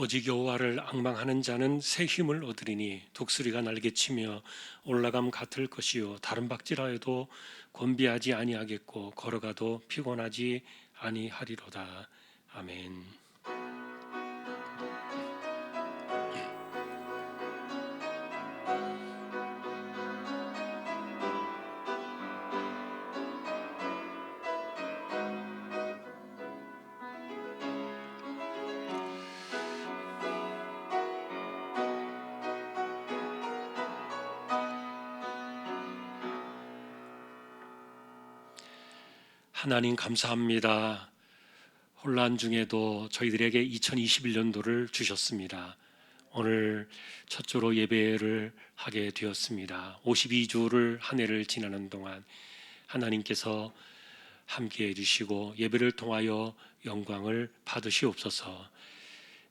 오직 여호와를 앙망하는 자는 새 힘을 얻으리니 독수리가 날개치며 올라감 같을 것이요 다른 박질하여도 곤비하지 아니하겠고 걸어가도 피곤하지 아니하리로다. 아멘. 하나님 감사합니다. 혼란 중에도 저희들에게 2021년도를 주셨습니다. 오늘 첫 주로 예배를 하게 되었습니다. 52주를 한 해를 지나는 동안 하나님께서 함께해 주시고 예배를 통하여 영광을 받으시옵소서.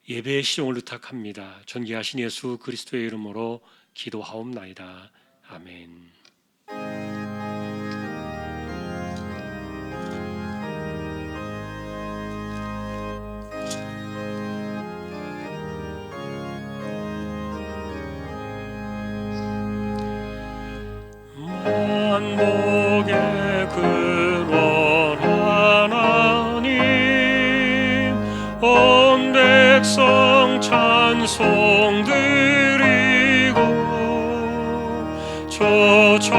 예배의 시종을 부탁합니다. 존귀하신 예수 그리스도의 이름으로 기도하옵나이다. 아멘. 만복의 근원 하나님 온 백성 찬송 드리고 조천사여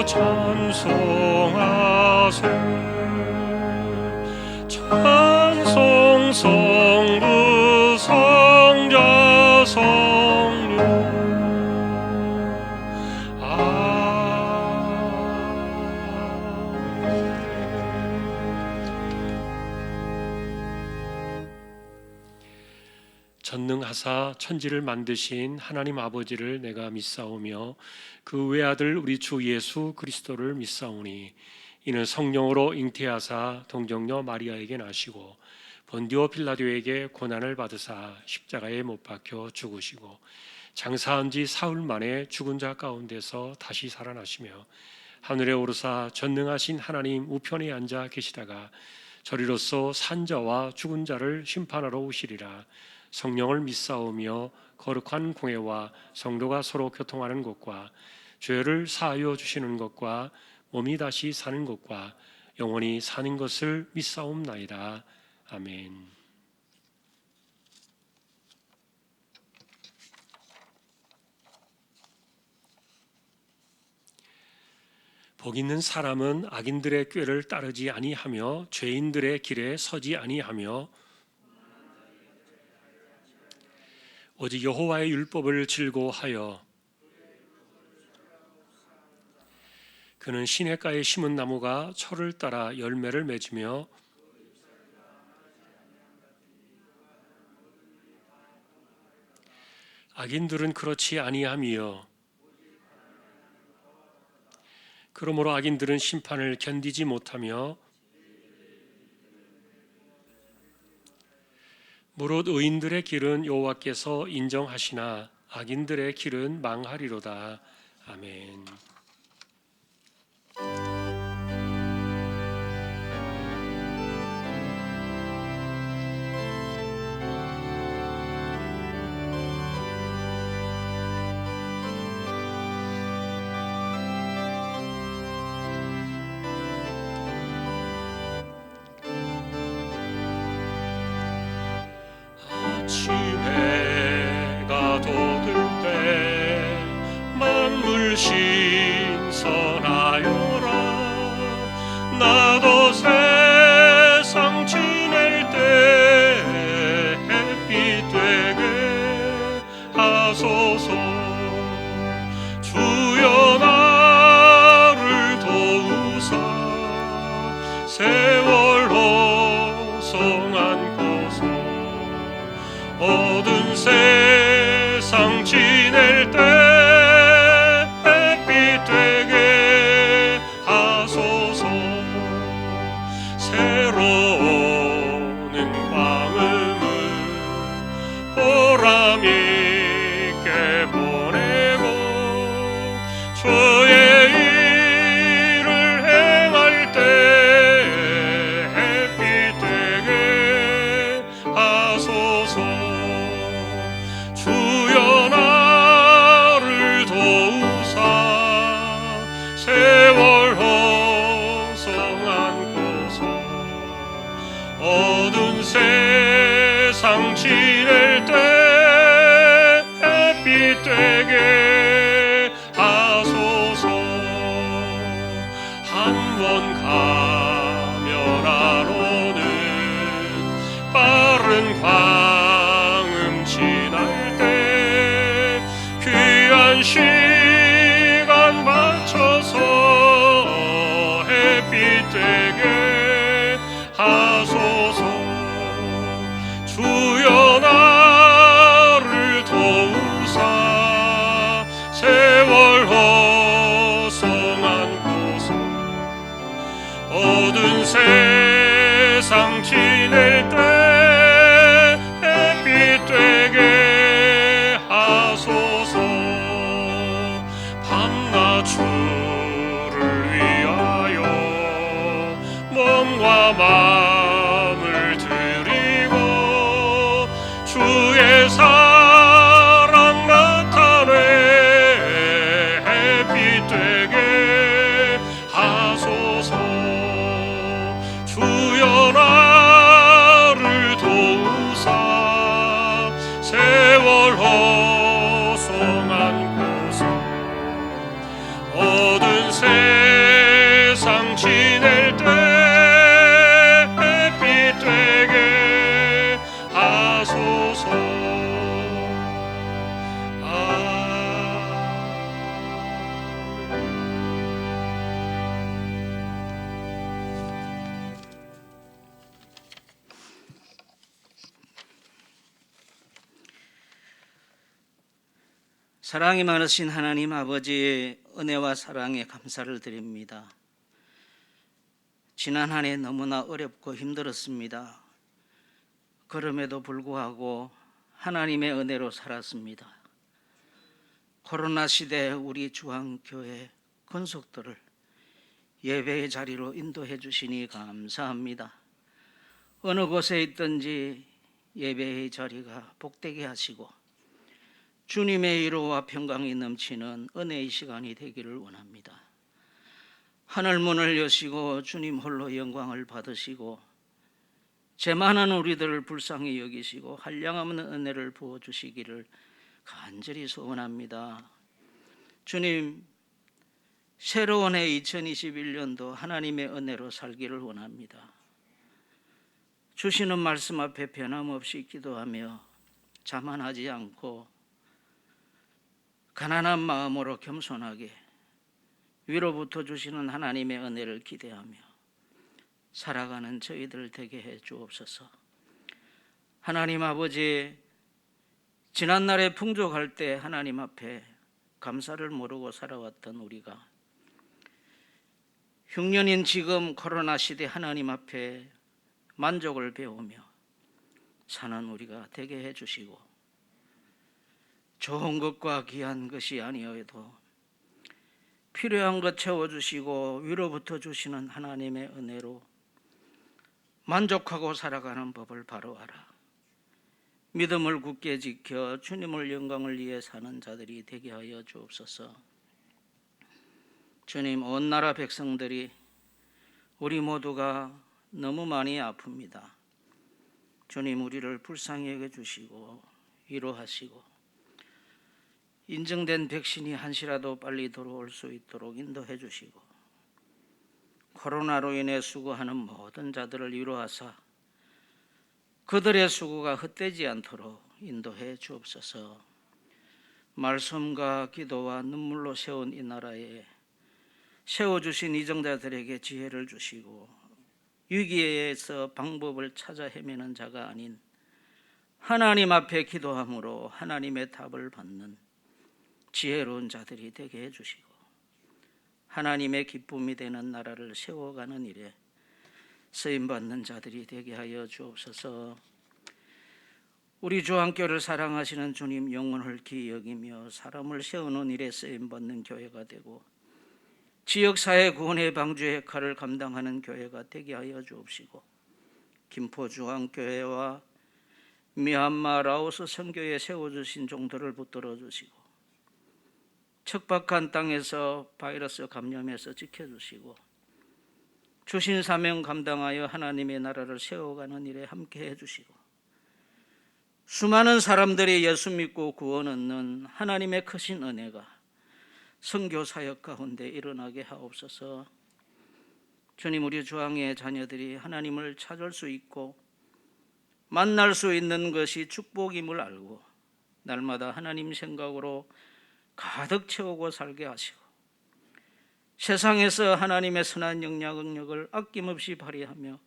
찬송하세 찬송 성부 성자 성령 전능하사 천지를 만드신 하나님 아버지를 내가 믿사오며 그 외아들 우리 주 예수 그리스도를 믿사오니 이는 성령으로 잉태하사 동정녀 마리아에게 나시고 본디오 빌라도에게 고난을 받으사 십자가에 못 박혀 죽으시고 장사한 지 사흘 만에 죽은 자 가운데서 다시 살아나시며 하늘에 오르사 전능하신 하나님 우편에 앉아 계시다가 저리로서 산자와 죽은 자를 심판하러 오시리라. 성령을 믿사오며 거룩한 공회와 성도가 서로 교통하는 것과 죄를 사하여 주시는 것과 몸이 다시 사는 것과 영원히 사는 것을 믿사옵나이다. 아멘. 복 있는 사람은 악인들의 꾀를 따르지 아니하며 죄인들의 길에 서지 아니하며 오직 여호와의 율법을 즐거워하여 그는 시냇가에 심은 나무가 철을 따라 열매를 맺으며 악인들은 그렇지 아니하며 그러므로 악인들은 심판을 견디지 못하며 무릇 의인들의 길은 여호와께서 인정하시나 악인들의 길은 망하리로다. 아멘. 해가 돋을 때 만물 신선하여라 나도 세상 지낼 때 햇빛 되게 하소서 주여 나를 도우사 세월호 성한 모든 세상 지낼 때 햇빛 되게 하소서 새로 오는 광음을 보람 있게 보내고 주의 일을 행할 때 햇빛 되게 하소서 세상 지낼 때 햇빛 되게 하소서. 한 번 가면하로는 빠른 광음 지날 때 귀한 시간 맞춰서 햇빛 되게 하소서. 주여 나를 도우사 세월 허성한 곳에 어두운 세상 지낼 때 햇빛 되게 하소서. 밤낮 주를 위하여 몸과 마음을 드리고 주의 사랑 나타내 햇빛 되게 하소서. 주여 나를 도우사 세월 허성한 곳에 어두운 세상 지낼 때 햇빛 되게 하소서. 사랑이 많으신 하나님 아버지의 은혜와 사랑에 감사를 드립니다. 지난 한 해 너무나 어렵고 힘들었습니다. 그럼에도 불구하고 하나님의 은혜로 살았습니다. 코로나 시대 우리 주한교회 권속들을 예배의 자리로 인도해 주시니 감사합니다. 어느 곳에 있든지 예배의 자리가 복되게 하시고 주님의 위로와 평강이 넘치는 은혜의 시간이 되기를 원합니다. 하늘 문을 여시고 주님 홀로 영광을 받으시고 죄 많은 우리들을 불쌍히 여기시고 한량없는 은혜를 부어주시기를 간절히 소원합니다. 주님, 새로운 해 2021년도 하나님의 은혜로 살기를 원합니다. 주시는 말씀 앞에 변함없이 기도하며 자만하지 않고 가난한 마음으로 겸손하게 위로부터 주시는 하나님의 은혜를 기대하며 살아가는 저희들 되게 해 주옵소서. 하나님 아버지, 지난날에 풍족할 때 하나님 앞에 감사를 모르고 살아왔던 우리가 흉년인 지금 코로나 시대 하나님 앞에 만족을 배우며 사는 우리가 되게 해 주시고 좋은 것과 귀한 것이 아니어도 필요한 것 채워주시고 위로부터 주시는 하나님의 은혜로 만족하고 살아가는 법을 바로 알아 믿음을 굳게 지켜 주님을 영광을 위해 사는 자들이 되게 하여 주옵소서. 주님, 온 나라 백성들이 우리 모두가 너무 많이 아픕니다. 주님, 우리를 불쌍히 여겨주시고 위로하시고 인증된 백신이 한시라도 빨리 들어올 수 있도록 인도해 주시고 코로나로 인해 수고하는 모든 자들을 위로하사 그들의 수고가 헛되지 않도록 인도해 주옵소서. 말씀과 기도와 눈물로 세운 이 나라에 세워주신 이정자들에게 지혜를 주시고 위기에서 방법을 찾아 헤매는 자가 아닌 하나님 앞에 기도함으로 하나님의 답을 받는 지혜로운 자들이 되게 해주시고 하나님의 기쁨이 되는 나라를 세워가는 일에 쓰임받는 자들이 되게 하여 주옵소서. 우리 주한교회를 사랑하시는 주님 영혼을 귀히 여기며 사람을 세우는 일에 쓰임받는 교회가 되고 지역사회 구원의 방주의 역할을 감당하는 교회가 되게 하여 주옵시고 김포주한교회와 미얀마 라오스 선교에 세워주신 종들을 붙들어 주시고 척박한 땅에서 바이러스 감염에서 지켜주시고 주신 사명 감당하여 하나님의 나라를 세워가는 일에 함께 해주시고 수많은 사람들이 예수 믿고 구원 얻는 하나님의 크신 은혜가 선교 사역 가운데 일어나게 하옵소서. 주님, 우리 주왕의 자녀들이 하나님을 찾을 수 있고 만날 수 있는 것이 축복임을 알고 날마다 하나님 생각으로 가득 채우고 살게 하시고 세상에서 하나님의 선한 영향력을 아낌없이 발휘하며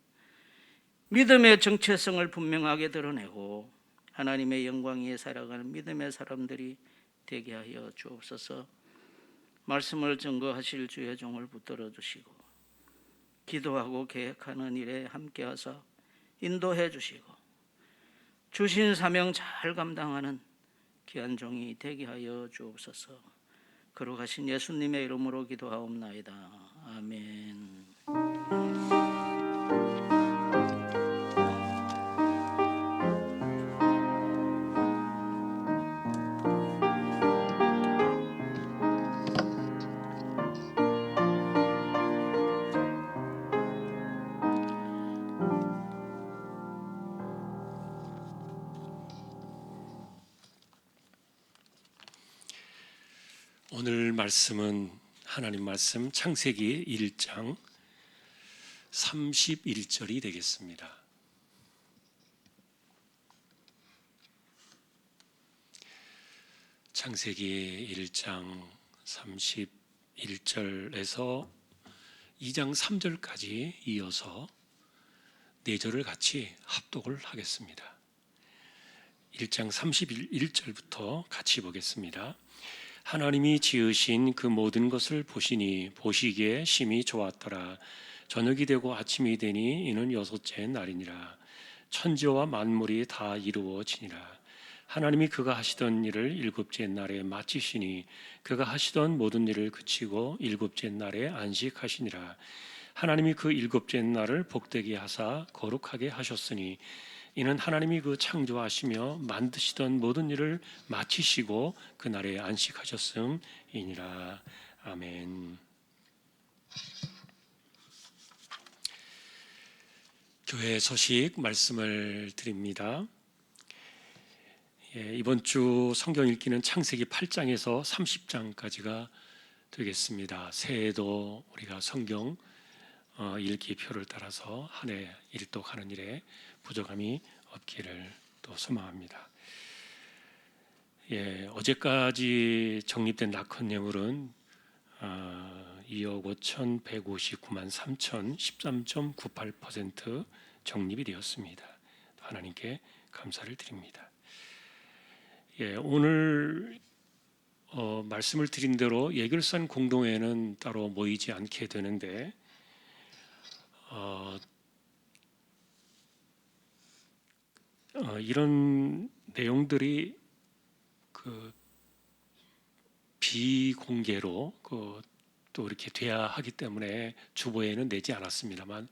믿음의 정체성을 분명하게 드러내고 하나님의 영광 위에 살아가는 믿음의 사람들이 되게 하여 주옵소서. 말씀을 증거하실 주의 종을 붙들어 주시고 기도하고 계획하는 일에 함께하사 인도해 주시고 주신 사명 잘 감당하는 귀한 종이 되게 하여 주옵소서. 거룩하신 예수님의 이름으로 기도하옵나이다. 아멘. 오늘 말씀은 하나님 말씀 창세기 1장 31절이 되겠습니다. 창세기 1장 31절에서 2장 3절까지 이어서 4절을 같이 합독을 하겠습니다. 1장 31절부터 같이 보겠습니다. 하나님이 지으신 그 모든 것을 보시니 보시기에 심히 좋았더라. 저녁이 되고 아침이 되니 이는 6째 날이니라. 천지와 만물이 다 이루어지니라. 하나님이 그가 하시던 일을 7째 날에 마치시니 그가 하시던 모든 일을 그치고 7째 날에 안식하시니라. 하나님이 그 7째 날을 복되게 하사 거룩하게 하셨으니 이는 하나님이 그 창조하시며 만드시던 모든 일을 마치시고 그날에 안식하셨음이니라. 아멘. 교회 소식 말씀을 드립니다. 이번 주 성경 읽기는 창세기 8장에서 30장까지가 되겠습니다. 새해에도 우리가 성경 읽기 표를 따라서 한 해 일독하는 일에 부족함이 없기를 또 소망합니다. 어제까지 정립된 낙헌 예물은 2억 5,159만 3천 13.98% 정립이 되었습니다. 하나님께 감사를 드립니다. 오늘 말씀을 드린 대로 예결산 공동회는 따로 모이지 않게 되는데 이런 내용들이 그 비공개로 또 이렇게 돼야 하기 때문에 주보에는 내지 않았습니다만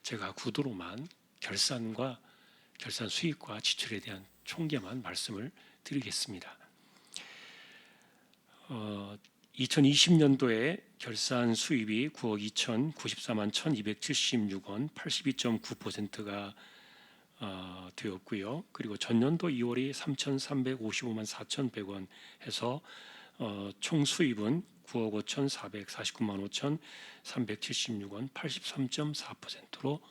제가 구도로만 결산 수익과 지출에 대한 총계만 말씀을 드리겠습니다. 2020년도에 결산 수입이 9억 2,094만 1,276원 82.9%가 되었고요. 그리고 전년도 2월이 3,355만 4,100원 해서 총 수입은 9억 5,449만 5,376원 83.4%로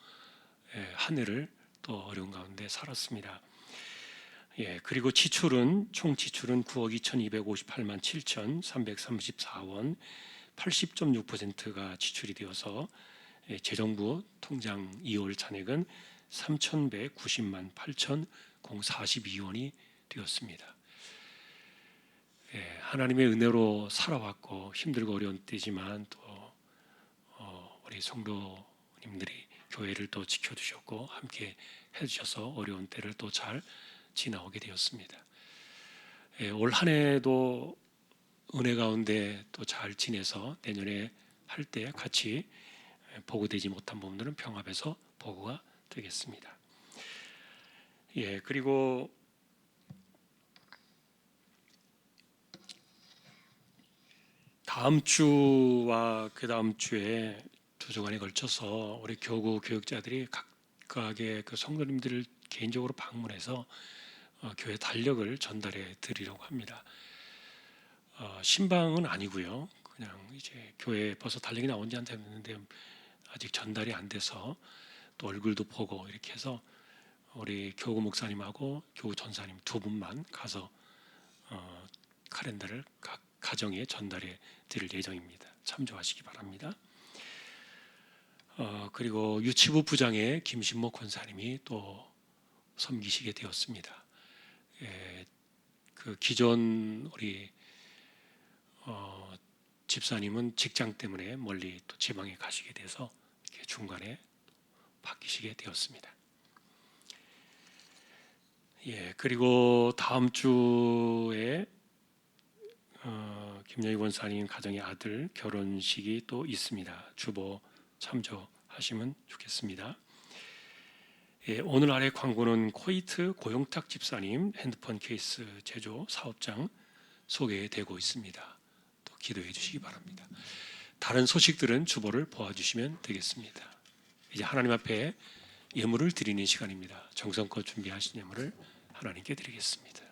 한 해를 또 어려운 가운데 살았습니다. 그리고 총 지출은 9억 2,258만 7,334원 80.6%가 지출이 되어서 재정부 통장 2월 잔액은 3,190만 8,042원이 되었습니다. 하나님의 은혜로 살아왔고 힘들고 어려운 때지만 또 우리 성도님들이 교회를 또 지켜주셨고 함께 해주셔서 어려운 때를 또 잘 지나오게 되었습니다. 올 한 해도 은혜 가운데 또 잘 지내서 내년에 할 때 같이 보고되지 못한 부분들은 평합해서 보고가 되겠습니다. 그리고 다음 주와 그 다음 주에 두 주간에 걸쳐서 우리 교구 교육자들이 각각의 그 성도님들을 개인적으로 방문해서 교회 달력을 전달해 드리려고 합니다. 신방은 아니고요. 그냥 이제 교회 벌써 달력이 나온 지 한 달 됐는데 아직 전달이 안 돼서 또 얼굴도 보고 이렇게 해서 우리 교구 목사님하고 교구 전사님 두 분만 가서 카렌다를 각 가정에 전달해 드릴 예정입니다. 참조하시기 바랍니다. 그리고 유치부 부장의 김신목 권사님이 또 섬기시게 되었습니다. 그 기존 우리 집사님은 직장 때문에 멀리 또 지방에 가시게 돼서 이렇게 중간에 바뀌시게 되었습니다. 그리고 다음 주에 김영희 권사님 가정의 아들 결혼식이 또 있습니다. 주보 참조하시면 좋겠습니다. 오늘 아래 광고는 코이트 고용탁 집사님 핸드폰 케이스 제조 사업장 소개되고 있습니다. 또 기도해 주시기 바랍니다. 다른 소식들은 주보를 보아주시면 되겠습니다. 이제 하나님 앞에 예물을 드리는 시간입니다. 정성껏 준비하신 예물을 하나님께 드리겠습니다.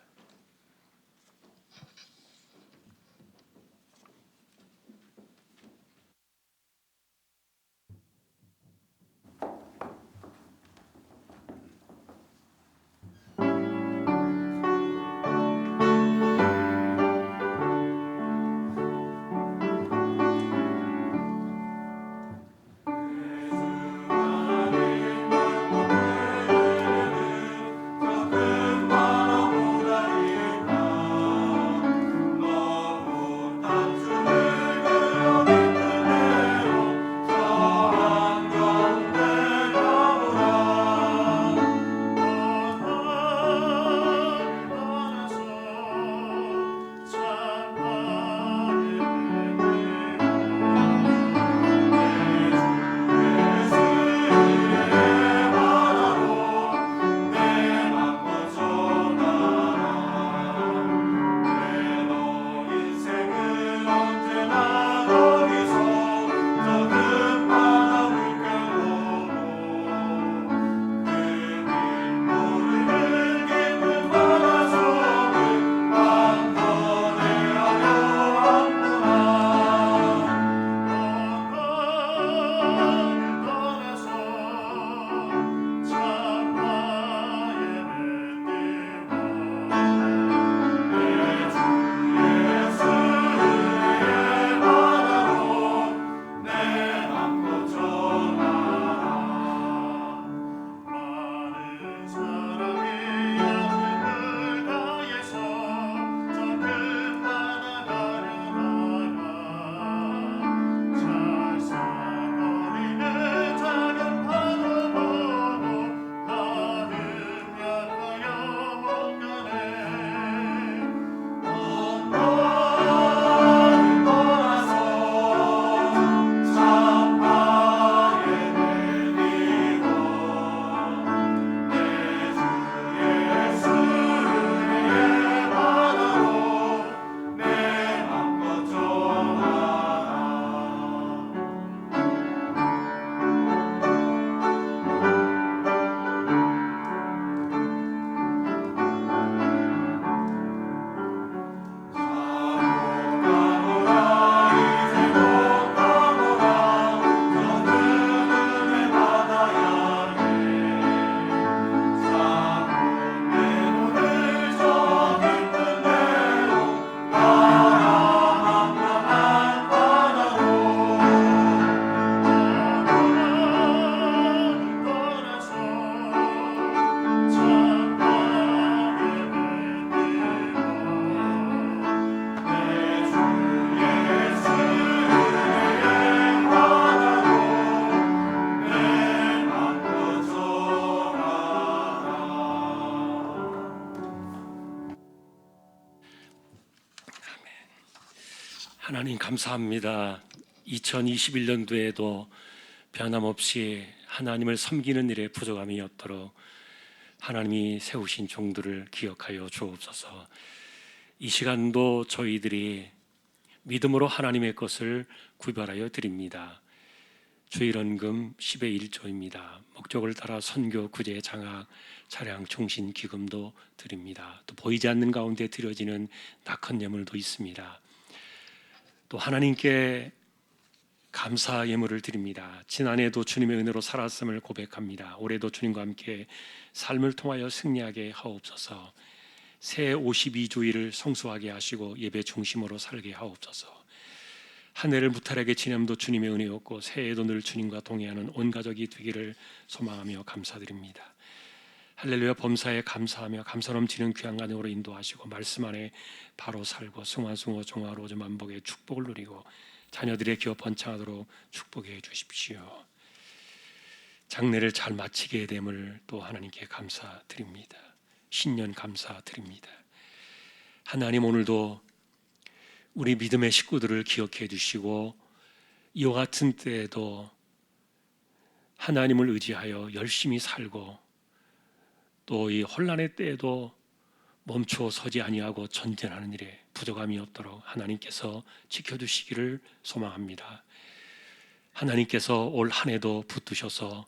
하나님 감사합니다. 2021년도에도 변함없이 하나님을 섬기는 일에 부족함이 없도록 하나님이 세우신 종들을 기억하여 주옵소서. 이 시간도 저희들이 믿음으로 하나님의 것을 구별하여 드립니다. 주일헌금 10의 1조입니다. 목적을 따라 선교, 구제, 장학, 차량 종신 기금도 드립니다. 또 보이지 않는 가운데 드려지는 낙헌 예물도 있습니다. 또 하나님께 감사 예물을 드립니다. 지난해도 주님의 은혜로 살았음을 고백합니다. 올해도 주님과 함께 삶을 통하여 승리하게 하옵소서. 새 52주일을 성수하게 하시고 예배 중심으로 살게 하옵소서. 한 해를 무탈하게 지냄도 주님의 은혜였고 새해에도 늘 주님과 동행하는 온 가족이 되기를 소망하며 감사드립니다. 할렐루야. 범사에 감사하며 감사 넘치는 귀한 간으로 인도하시고 말씀 안에 바로 살고 승화승호 종화로즈 만복의 축복을 누리고 자녀들의 기업 번창하도록 축복해 주십시오. 장래를 잘 마치게 됨을 또 하나님께 감사드립니다. 신년 감사드립니다. 하나님, 오늘도 우리 믿음의 식구들을 기억해 주시고 이와 같은 때에도 하나님을 의지하여 열심히 살고 또 이 혼란의 때에도 멈추어 서지 아니하고 전진하는 일에 부족함이 없도록 하나님께서 지켜주시기를 소망합니다. 하나님께서 올 한 해도 붙드셔서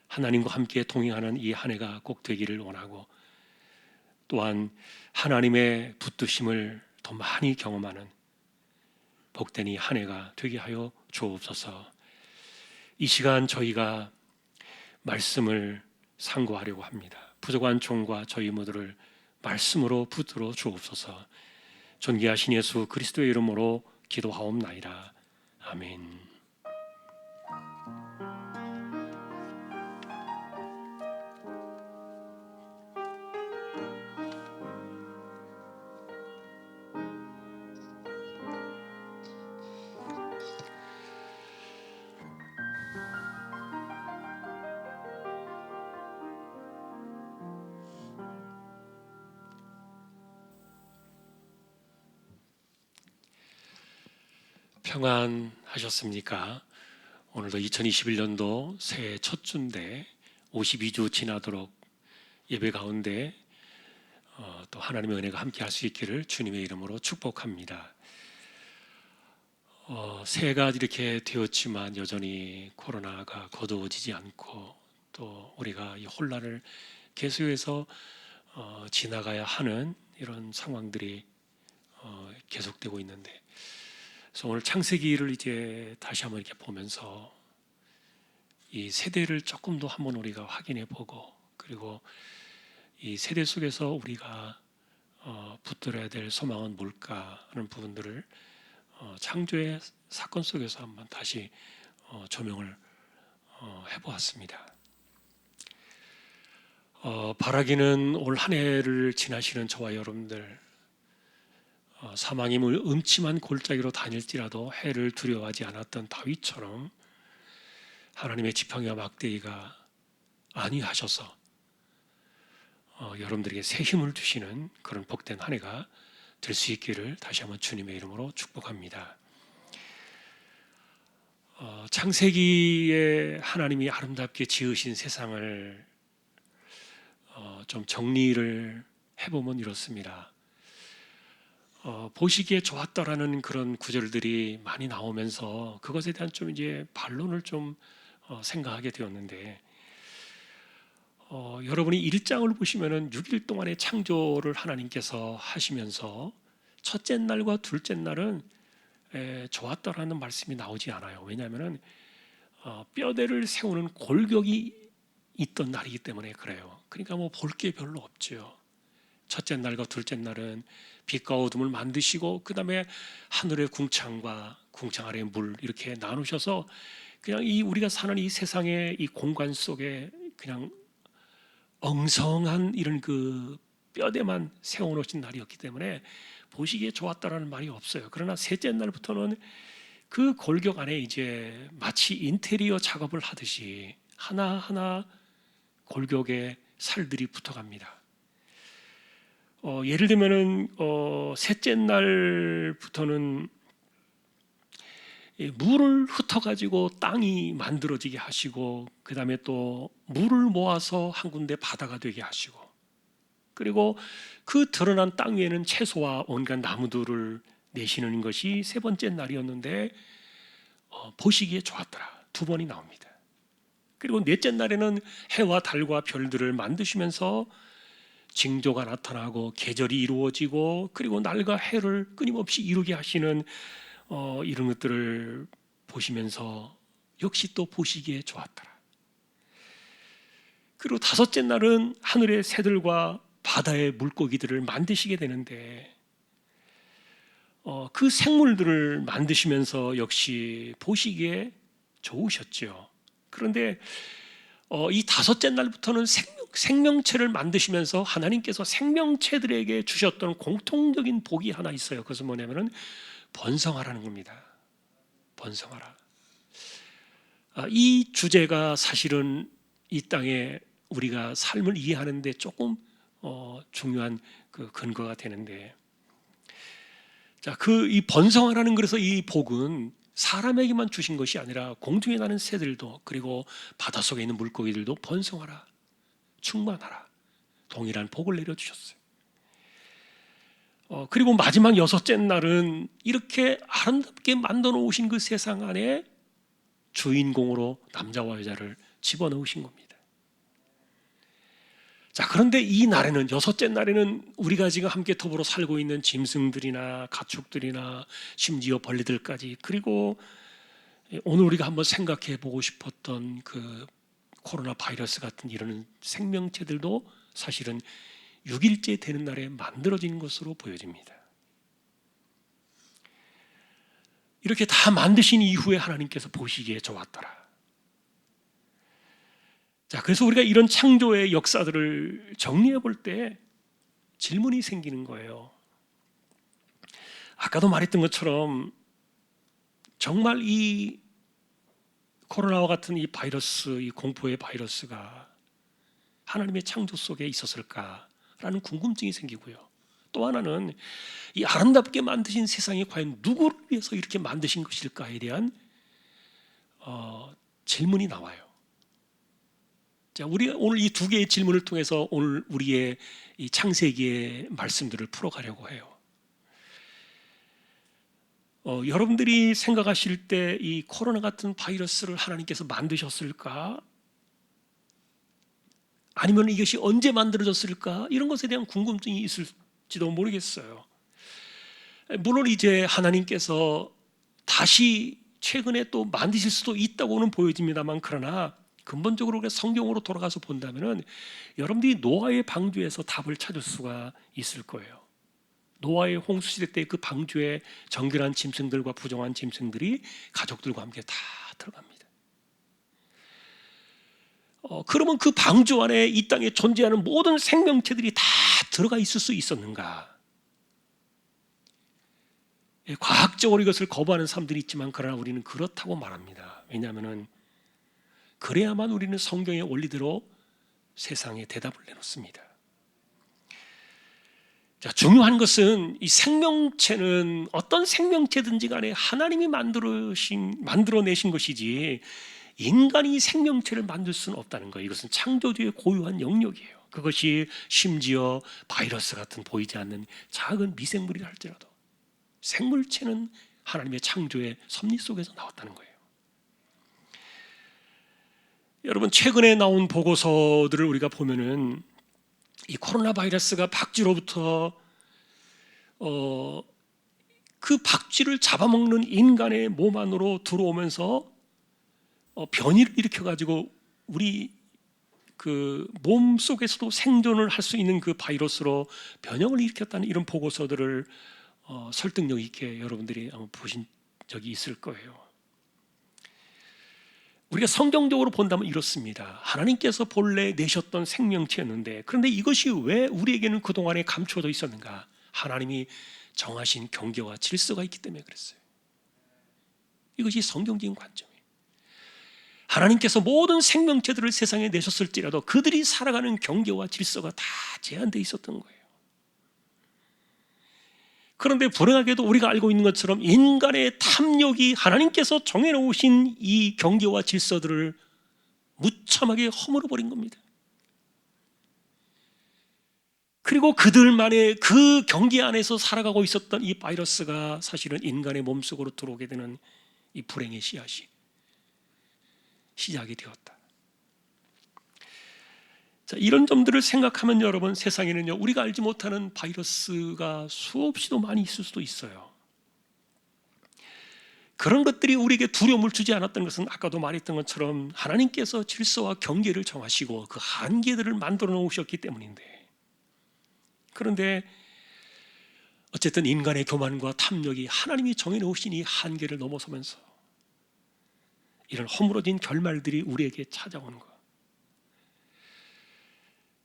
하나님과 함께 동행하는 이 한 해가 꼭 되기를 원하고 또한 하나님의 붙드심을 더 많이 경험하는 복된 이 한 해가 되게 하여 주옵소서. 이 시간 저희가 말씀을 상고하려고 합니다. 부족한 종과 저희 모두를 말씀으로 붙들어 주옵소서. 존귀하신 예수 그리스도의 이름으로 기도하옵나이다. 아멘. 평안하셨습니까? 오늘도 2021년도 새해 첫 주인데 52주 지나도록 예배 가운데 또 하나님의 은혜가 함께 할 수 있기를 주님의 이름으로 축복합니다. 새해가 이렇게 되었지만 여전히 코로나가 거두어지지 않고 또 우리가 이 혼란을 계속해서 지나가야 하는 이런 상황들이 계속되고 있는데, 그래서 오늘 창세기를 이제 다시 한번 이렇게 보면서 이 세대를 조금 더 한번 우리가 확인해 보고, 그리고 이 세대 속에서 우리가 붙들어야 될 소망은 뭘까 하는 부분들을 창조의 사건 속에서 한번 다시 조명을 해보았습니다. 바라기는 올 한 해를 지나시는 저와 여러분들, 사망이 음침한 골짜기로 다닐지라도 해를 두려워하지 않았던 다윗처럼 하나님의 지팡이와 막대기가 안위하셔서 여러분들에게 새 힘을 주시는 그런 복된 한 해가 될 수 있기를 다시 한번 주님의 이름으로 축복합니다. 창세기에 하나님이 아름답게 지으신 세상을 좀 정리를 해보면 이렇습니다. 보시기에 좋았다라는 그런 구절들이 많이 나오면서 그것에 대한 좀 이제 반론을 좀 생각하게 되었는데, 여러분이 1장을 보시면은 6일 동안의 창조를 하나님께서 하시면서 첫째 날과 둘째 날은 좋았다라는 말씀이 나오지 않아요. 왜냐하면은 뼈대를 세우는 골격이 있던 날이기 때문에 그래요. 그러니까 뭐 볼 게 별로 없죠. 첫째 날과 둘째 날은 빛과 어둠을 만드시고 그 다음에 하늘의 궁창과 궁창 아래의 물 이렇게 나누셔서 그냥 이 우리가 사는 이 세상의 이 공간 속에 그냥 엉성한 이런 그 뼈대만 세워놓으신 날이었기 때문에 보시기에 좋았다라는 말이 없어요. 그러나 셋째 날부터는 그 골격 안에 이제 마치 인테리어 작업을 하듯이 하나하나 골격에 살들이 붙어갑니다. 예를 들면은 셋째 날부터는 물을 흩어가지고 땅이 만들어지게 하시고, 그 다음에 또 물을 모아서 한 군데 바다가 되게 하시고, 그리고 그 드러난 땅 위에는 채소와 온갖 나무들을 내시는 것이 세 번째 날이었는데 보시기에 좋았더라. 두 번이 나옵니다. 그리고 넷째 날에는 해와 달과 별들을 만드시면서 징조가 나타나고 계절이 이루어지고 그리고 날과 해를 끊임없이 이루게 하시는 이런 것들을 보시면서 역시 또 보시기에 좋았더라. 그리고 다섯째 날은 하늘의 새들과 바다의 물고기들을 만드시게 되는데 그 생물들을 만드시면서 역시 보시기에 좋으셨죠. 그런데 이 다섯째 날부터는 생명체를 만드시면서 하나님께서 생명체들에게 주셨던 공통적인 복이 하나 있어요. 그것은 뭐냐면은 번성하라는 겁니다. 번성하라. 이 주제가 사실은 이 땅에 우리가 삶을 이해하는데 조금 중요한 그 근거가 되는데, 자, 이 번성하라는 그래서 이 복은 사람에게만 주신 것이 아니라 공중에 나는 새들도 그리고 바닷속에 있는 물고기들도 번성하라, 충만하라, 동일한 복을 내려주셨어요. 그리고 마지막 여섯째 날은 이렇게 아름답게 만들어 놓으신 그 세상 안에 주인공으로 남자와 여자를 집어넣으신 겁니다. 자, 그런데 이 날에는, 여섯째 날에는 우리가 지금 함께 더불어 살고 있는 짐승들이나 가축들이나 심지어 벌레들까지, 그리고 오늘 우리가 한번 생각해 보고 싶었던 그 코로나 바이러스 같은 이런 생명체들도 사실은 6일째 되는 날에 만들어진 것으로 보여집니다. 이렇게 다 만드신 이후에 하나님께서 보시기에 좋았더라. 자, 그래서 우리가 이런 창조의 역사들을 정리해 볼 때 질문이 생기는 거예요. 아까도 말했던 것처럼 정말 이 코로나와 같은 이 바이러스, 이 공포의 바이러스가 하나님의 창조 속에 있었을까라는 궁금증이 생기고요. 또 하나는 이 아름답게 만드신 세상이 과연 누구를 위해서 이렇게 만드신 것일까에 대한 질문이 나와요. 자, 우리가 오늘 이 두 개의 질문을 통해서 오늘 우리의 이 창세기의 말씀들을 풀어가려고 해요. 여러분들이 생각하실 때 이 코로나 같은 바이러스를 하나님께서 만드셨을까? 아니면 이것이 언제 만들어졌을까? 이런 것에 대한 궁금증이 있을지도 모르겠어요. 물론 이제 하나님께서 다시 최근에 또 만드실 수도 있다고는 보여집니다만, 그러나 근본적으로 성경으로 돌아가서 본다면은 여러분들이 노아의 방주에서 답을 찾을 수가 있을 거예요. 노아의 홍수시대 때 그 방주에 정결한 짐승들과 부정한 짐승들이 가족들과 함께 다 들어갑니다. 그러면 그 방주 안에 이 땅에 존재하는 모든 생명체들이 다 들어가 있을 수 있었는가? 과학적으로 이것을 거부하는 사람들이 있지만, 그러나 우리는 그렇다고 말합니다. 왜냐하면 그래야만 우리는 성경의 원리대로 세상에 대답을 내놓습니다. 자, 중요한 것은 이 생명체는 어떤 생명체든지 간에 하나님이 만들어내신 것이지 인간이 생명체를 만들 수는 없다는 거예요. 이것은 창조주의 고유한 영역이에요. 그것이 심지어 바이러스 같은 보이지 않는 작은 미생물이라 할지라도 생물체는 하나님의 창조의 섭리 속에서 나왔다는 거예요. 여러분, 최근에 나온 보고서들을 우리가 보면은 이 코로나 바이러스가 박쥐로부터 그 박쥐를 잡아먹는 인간의 몸 안으로 들어오면서 변이를 일으켜 가지고 우리 그 몸 속에서도 생존을 할 수 있는 그 바이러스로 변형을 일으켰다는 이런 보고서들을 설득력 있게 여러분들이 아마 보신 적이 있을 거예요. 우리가 성경적으로 본다면 이렇습니다. 하나님께서 본래 내셨던 생명체였는데, 그런데 이것이 왜 우리에게는 그동안에 감추어져 있었는가? 하나님이 정하신 경계와 질서가 있기 때문에 그랬어요. 이것이 성경적인 관점이에요. 하나님께서 모든 생명체들을 세상에 내셨을지라도 그들이 살아가는 경계와 질서가 다 제한되어 있었던 거예요. 그런데 불행하게도 우리가 알고 있는 것처럼 인간의 탐욕이 하나님께서 정해놓으신 이 경계와 질서들을 무참하게 허물어버린 겁니다. 그리고 그들만의 그 경계 안에서 살아가고 있었던 이 바이러스가 사실은 인간의 몸속으로 들어오게 되는 이 불행의 씨앗이 시작이 되었다. 자, 이런 점들을 생각하면 여러분, 세상에는요, 우리가 알지 못하는 바이러스가 수없이도 많이 있을 수도 있어요. 그런 것들이 우리에게 두려움을 주지 않았던 것은 아까도 말했던 것처럼 하나님께서 질서와 경계를 정하시고 그 한계들을 만들어 놓으셨기 때문인데, 그런데 어쨌든 인간의 교만과 탐욕이 하나님이 정해놓으신 이 한계를 넘어서면서 이런 허물어진 결말들이 우리에게 찾아오는 것.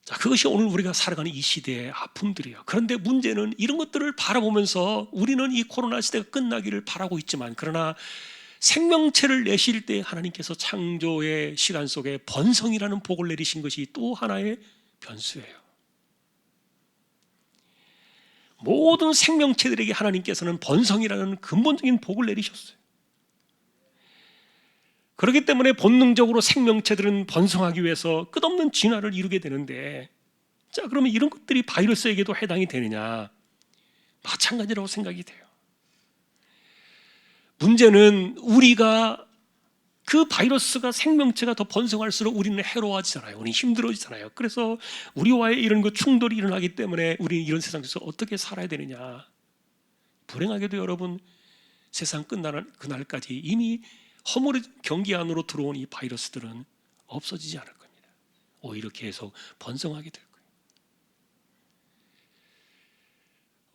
자, 그것이 오늘 우리가 살아가는 이 시대의 아픔들이에요. 그런데 문제는 이런 것들을 바라보면서 우리는 이 코로나 시대가 끝나기를 바라고 있지만, 그러나 생명체를 내실 때 하나님께서 창조의 시간 속에 번성이라는 복을 내리신 것이 또 하나의 변수예요. 모든 생명체들에게 하나님께서는 번성이라는 근본적인 복을 내리셨어요. 그렇기 때문에 본능적으로 생명체들은 번성하기 위해서 끝없는 진화를 이루게 되는데, 자, 그러면 이런 것들이 바이러스에게도 해당이 되느냐? 마찬가지라고 생각이 돼요. 문제는 우리가 그 바이러스가 생명체가 더 번성할수록 우리는 해로워지잖아요. 우리는 힘들어지잖아요. 그래서 우리와의 이런 그 충돌이 일어나기 때문에 우리는 이런 세상에서 어떻게 살아야 되느냐? 불행하게도 여러분, 세상 끝나는 그날까지 이미 허물의 경계 안으로 들어온 이 바이러스들은 없어지지 않을 겁니다. 오히려 계속 번성하게 될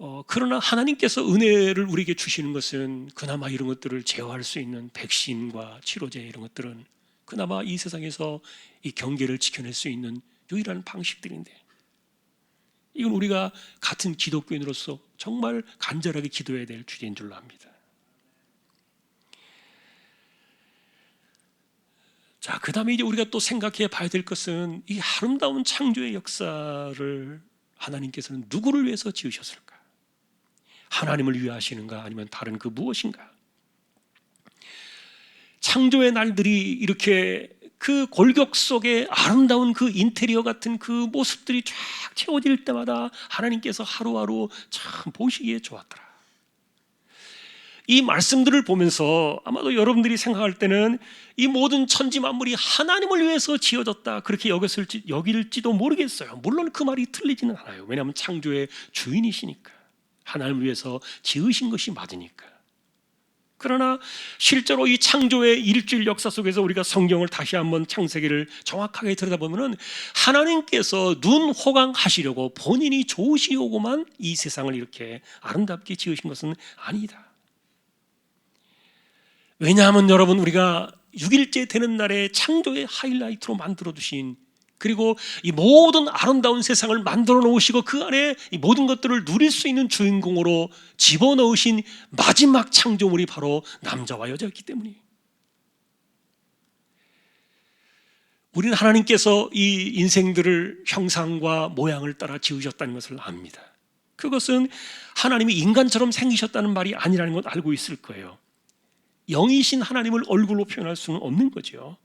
거예요. 그러나 하나님께서 은혜를 우리에게 주시는 것은 그나마 이런 것들을 제어할 수 있는 백신과 치료제, 이런 것들은 그나마 이 세상에서 이 경계를 지켜낼 수 있는 유일한 방식들인데, 이건 우리가 같은 기독교인으로서 정말 간절하게 기도해야 될 주제인 줄로 압니다. 자, 그 다음에 이제 우리가 또 생각해 봐야 될 것은 이 아름다운 창조의 역사를 하나님께서는 누구를 위해서 지으셨을까? 하나님을 위해 하시는가? 아니면 다른 그 무엇인가? 창조의 날들이 이렇게 그 골격 속에 아름다운 그 인테리어 같은 그 모습들이 쫙 채워질 때마다 하나님께서 하루하루 참 보시기에 좋았더라. 이 말씀들을 보면서 아마도 여러분들이 생각할 때는 이 모든 천지 만물이 하나님을 위해서 지어졌다, 그렇게 여길지도 모르겠어요. 물론 그 말이 틀리지는 않아요. 왜냐하면 창조의 주인이시니까, 하나님을 위해서 지으신 것이 맞으니까. 그러나 실제로 이 창조의 일주일 역사 속에서 우리가 성경을 다시 한번 창세기를 정확하게 들여다보면 하나님께서 눈 호강하시려고 본인이 좋으시오고만 이 세상을 이렇게 아름답게 지으신 것은 아니다. 왜냐하면 여러분, 우리가 6일째 되는 날에 창조의 하이라이트로 만들어 두신, 그리고 이 모든 아름다운 세상을 만들어 놓으시고 그 안에 이 모든 것들을 누릴 수 있는 주인공으로 집어넣으신 마지막 창조물이 바로 남자와 여자였기 때문이에요. 우리는 하나님께서 이 인생들을 형상과 모양을 따라 지으셨다는 것을 압니다. 그것은 하나님이 인간처럼 생기셨다는 말이 아니라는 걸 알고 있을 거예요. 영이신 하나님을 얼굴로 표현할 수는 없는 거죠.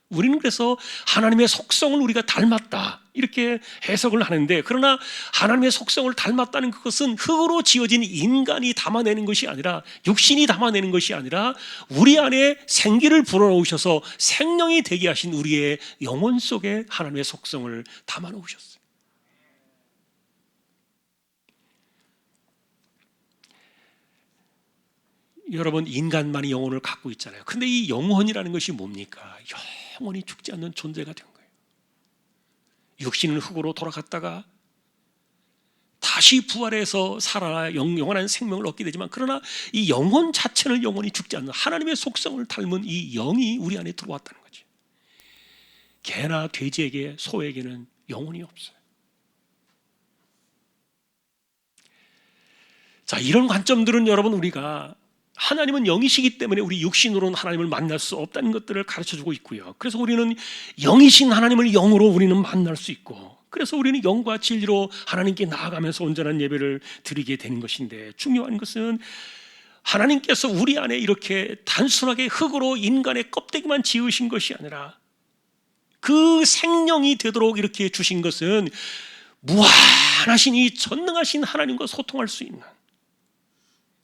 우리는 그래서 하나님의 속성을 우리가 닮았다, 이렇게 해석을 하는데, 그러나 하나님의 속성을 닮았다는 그것은 흙으로 지어진 인간이 담아내는 것이 아니라, 육신이 담아내는 것이 아니라 우리 안에 생기를 불어넣으셔서 생명이 되게 하신 우리의 영혼 속에 하나님의 속성을 담아놓으셨어요. 여러분, 인간만이 영혼을 갖고 있잖아요. 근데 이 영혼이라는 것이 뭡니까? 영원히 죽지 않는 존재가 된 거예요. 육신은 흙으로 돌아갔다가 다시 부활해서 살아나 영원한 생명을 얻게 되지만, 그러나 이 영혼 자체는 영원히 죽지 않는 하나님의 속성을 닮은 이 영이 우리 안에 들어왔다는 거죠. 개나 돼지에게, 소에게는 영혼이 없어요. 자, 이런 관점들은 여러분, 우리가 하나님은 영이시기 때문에 우리 육신으로는 하나님을 만날 수 없다는 것들을 가르쳐주고 있고요. 그래서 우리는 영이신 하나님을 영으로 우리는 만날 수 있고, 그래서 우리는 영과 진리로 하나님께 나아가면서 온전한 예배를 드리게 되는 것인데, 중요한 것은 하나님께서 우리 안에 이렇게 단순하게 흙으로 인간의 껍데기만 지으신 것이 아니라 그 생명이 되도록 이렇게 주신 것은 무한하신 이 전능하신 하나님과 소통할 수 있는,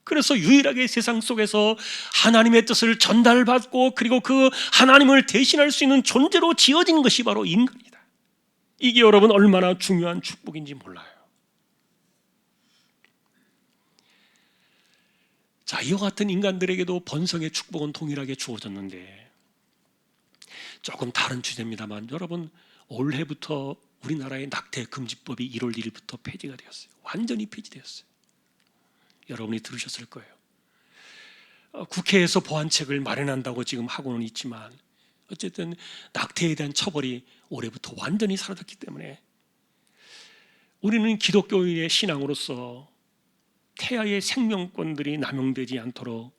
그래서 유일하게 세상 속에서 하나님의 뜻을 전달받고 그리고 그 하나님을 대신할 수 있는 존재로 지어진 것이 바로 인간이다. 이게 여러분 얼마나 중요한 축복인지 몰라요. 자, 이와 같은 인간들에게도 번성의 축복은 동일하게 주어졌는데, 조금 다른 주제입니다만 여러분, 올해부터 우리나라의 낙태 금지법이 1월 1일부터 폐지가 되었어요. 완전히 폐지되었어요. 여러분이 들으셨을 거예요. 국회에서 보완책을 마련한다고 지금 하고는 있지만 어쨌든 낙태에 대한 처벌이 올해부터 완전히 사라졌기 때문에 우리는 기독교인의 신앙으로서 태아의 생명권들이 남용되지 않도록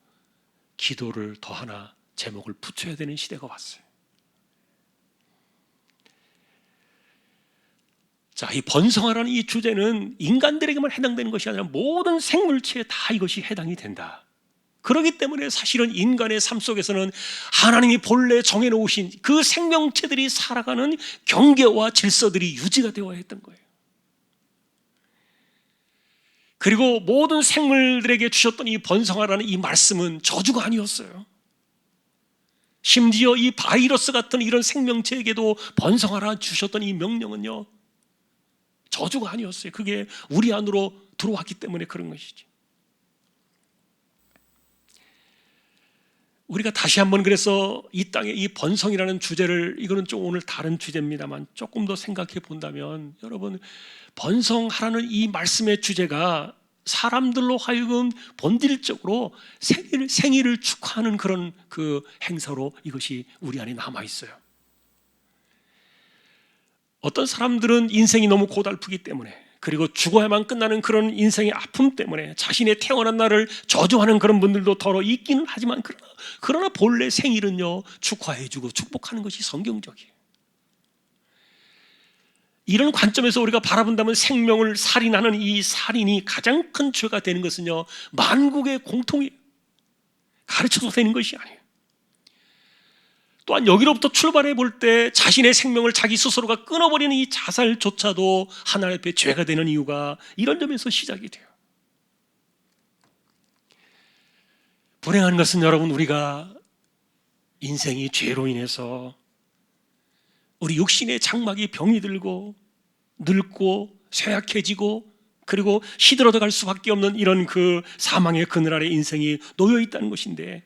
기도를 더 하나 제목을 붙여야 되는 시대가 왔어요. 자, 이 번성하라는 이 주제는 인간들에게만 해당되는 것이 아니라 모든 생물체에 다 이것이 해당이 된다. 그렇기 때문에 사실은 인간의 삶 속에서는 하나님이 본래 정해놓으신 그 생명체들이 살아가는 경계와 질서들이 유지가 되어야 했던 거예요. 그리고 모든 생물들에게 주셨던 이 번성하라는 이 말씀은 저주가 아니었어요. 심지어 이 바이러스 같은 이런 생명체에게도 번성하라 주셨던 이 명령은요, 저주가 아니었어요. 그게 우리 안으로 들어왔기 때문에 그런 것이지. 우리가 다시 한번 그래서 이 땅의 이 번성이라는 주제를, 이거는 좀 오늘 다른 주제입니다만 조금 더 생각해 본다면, 여러분, 번성하라는 이 말씀의 주제가 사람들로 하여금 본질적으로 생일을 축하하는 그런 그 행사로 이것이 우리 안에 남아 있어요. 어떤 사람들은 인생이 너무 고달프기 때문에, 그리고 죽어야만 끝나는 그런 인생의 아픔 때문에 자신의 태어난 날을 저주하는 그런 분들도 더러 있기는 하지만, 그러나 본래 생일은요, 축하해주고 축복하는 것이 성경적이에요. 이런 관점에서 우리가 바라본다면 생명을 살인하는 이 살인이 가장 큰 죄가 되는 것은요, 만국의 공통이에요. 가르쳐도 되는 것이 아니에요. 또한 여기로부터 출발해 볼 때 자신의 생명을 자기 스스로가 끊어버리는 이 자살조차도 하나님 앞에 죄가 되는 이유가 이런 점에서 시작이 돼요. 불행한 것은 여러분, 우리가 인생이 죄로 인해서 우리 육신의 장막이 병이 들고 늙고 쇠약해지고 그리고 시들어져 갈 수밖에 없는 이런 그 사망의 그늘 아래 인생이 놓여 있다는 것인데,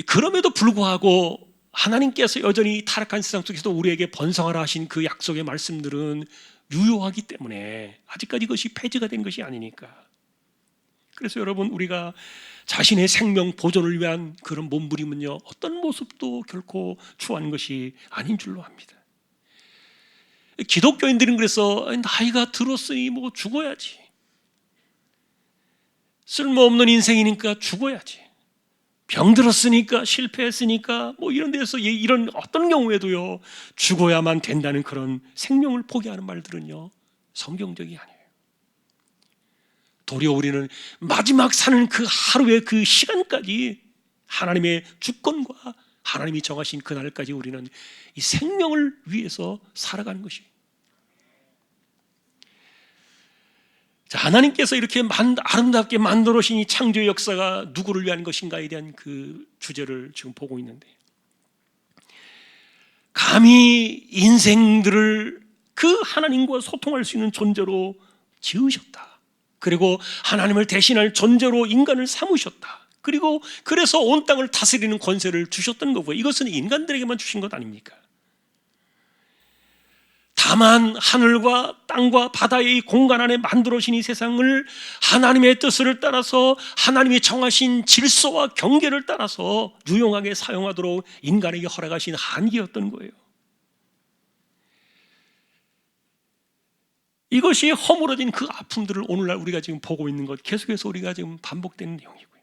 그럼에도 불구하고 하나님께서 여전히 타락한 세상 속에서도 우리에게 번성하라 하신 그 약속의 말씀들은 유효하기 때문에 아직까지 이것이 폐지가 된 것이 아니니까. 그래서 여러분, 우리가 자신의 생명 보존을 위한 그런 몸부림은요, 어떤 모습도 결코 추구하는 것이 아닌 줄로 압니다. 기독교인들은 그래서 나이가 들었으니 뭐 죽어야지, 쓸모없는 인생이니까 죽어야지, 병들었으니까, 실패했으니까, 뭐 이런 데서 이런 어떤 경우에도요, 죽어야만 된다는 그런 생명을 포기하는 말들은요, 성경적이 아니에요. 도리어 우리는 마지막 사는 그 하루의 그 시간까지 하나님의 주권과 하나님이 정하신 그날까지 우리는 이 생명을 위해서 살아가는 것이에요. 자, 하나님께서 이렇게 아름답게 만들어신 이 창조의 역사가 누구를 위한 것인가에 대한 그 주제를 지금 보고 있는데, 감히 인생들을 그 하나님과 소통할 수 있는 존재로 지으셨다. 그리고 하나님을 대신할 존재로 인간을 삼으셨다. 그리고 그래서 온 땅을 다스리는 권세를 주셨던 거고요. 이것은 인간들에게만 주신 것 아닙니까? 다만 하늘과 땅과 바다의 이 공간 안에 만들어진 이 세상을 하나님의 뜻을 따라서 하나님이 정하신 질서와 경계를 따라서 유용하게 사용하도록 인간에게 허락하신 한계였던 거예요. 이것이 허물어진 그 아픔들을 오늘날 우리가 지금 보고 있는 것, 계속해서 우리가 지금 반복되는 내용이고요.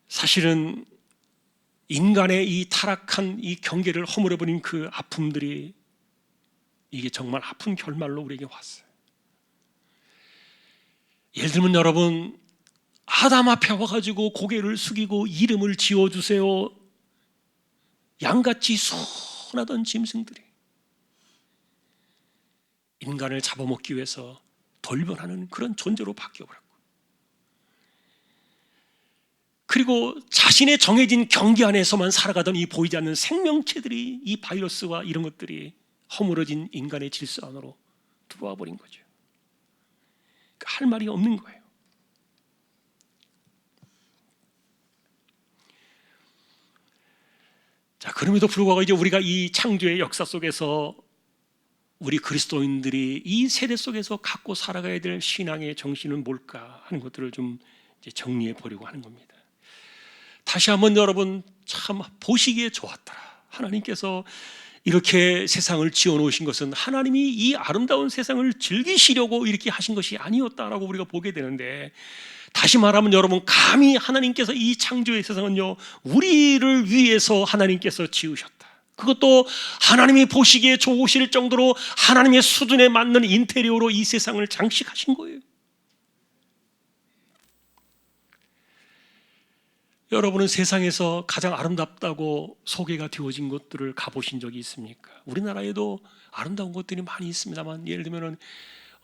사실은 인간의 이 타락한 이 경계를 허물어버린 그 아픔들이 이게 정말 아픈 결말로 우리에게 왔어요. 예를 들면 여러분, 아담 앞에 와가지고 고개를 숙이고 이름을 지어주세요, 양같이 순하던 짐승들이 인간을 잡아먹기 위해서 돌변하는 그런 존재로 바뀌어버렸고, 그리고 자신의 정해진 경계 안에서만 살아가던 이 보이지 않는 생명체들이, 이 바이러스와 이런 것들이 허물어진 인간의 질서 안으로 들어와 버린 거죠. 할 말이 없는 거예요. 자, 그럼에도 불구하고 이제 우리가 이 창조의 역사 속에서 우리 그리스도인들이 이 세대 속에서 갖고 살아가야 될 신앙의 정신은 뭘까 하는 것들을 좀 이제 정리해 보려고 하는 겁니다. 다시 한번 여러분, 참 보시기에 좋았더라. 하나님께서 이렇게 세상을 지어 놓으신 것은 하나님이 이 아름다운 세상을 즐기시려고 이렇게 하신 것이 아니었다라고 우리가 보게 되는데, 다시 말하면 여러분, 감히 하나님께서 이 창조의 세상은요, 우리를 위해서 하나님께서 지으셨다. 그것도 하나님이 보시기에 좋으실 정도로 하나님의 수준에 맞는 인테리어로 이 세상을 장식하신 거예요. 여러분은 세상에서 가장 아름답다고 소개가 되어진 곳들을 가보신 적이 있습니까? 우리나라에도 아름다운 곳들이 많이 있습니다만, 예를 들면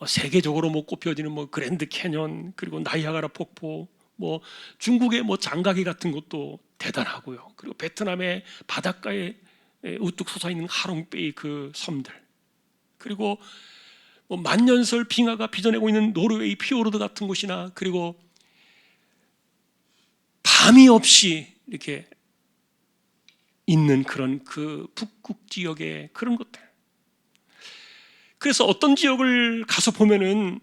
세계적으로 꼽혀지는 그랜드 캐년, 그리고 나이아가라 폭포, 중국의 장가기 같은 것도 대단하고요. 그리고 베트남의 바닷가에 우뚝 솟아 있는 하롱베이 그 섬들, 그리고 만년설 빙하가 빚어내고 있는 노르웨이 피오르드 같은 곳이나, 그리고 밤이 없이 이렇게 있는 그런 그 북극 지역의 그런 것들. 그래서 어떤 지역을 가서 보면은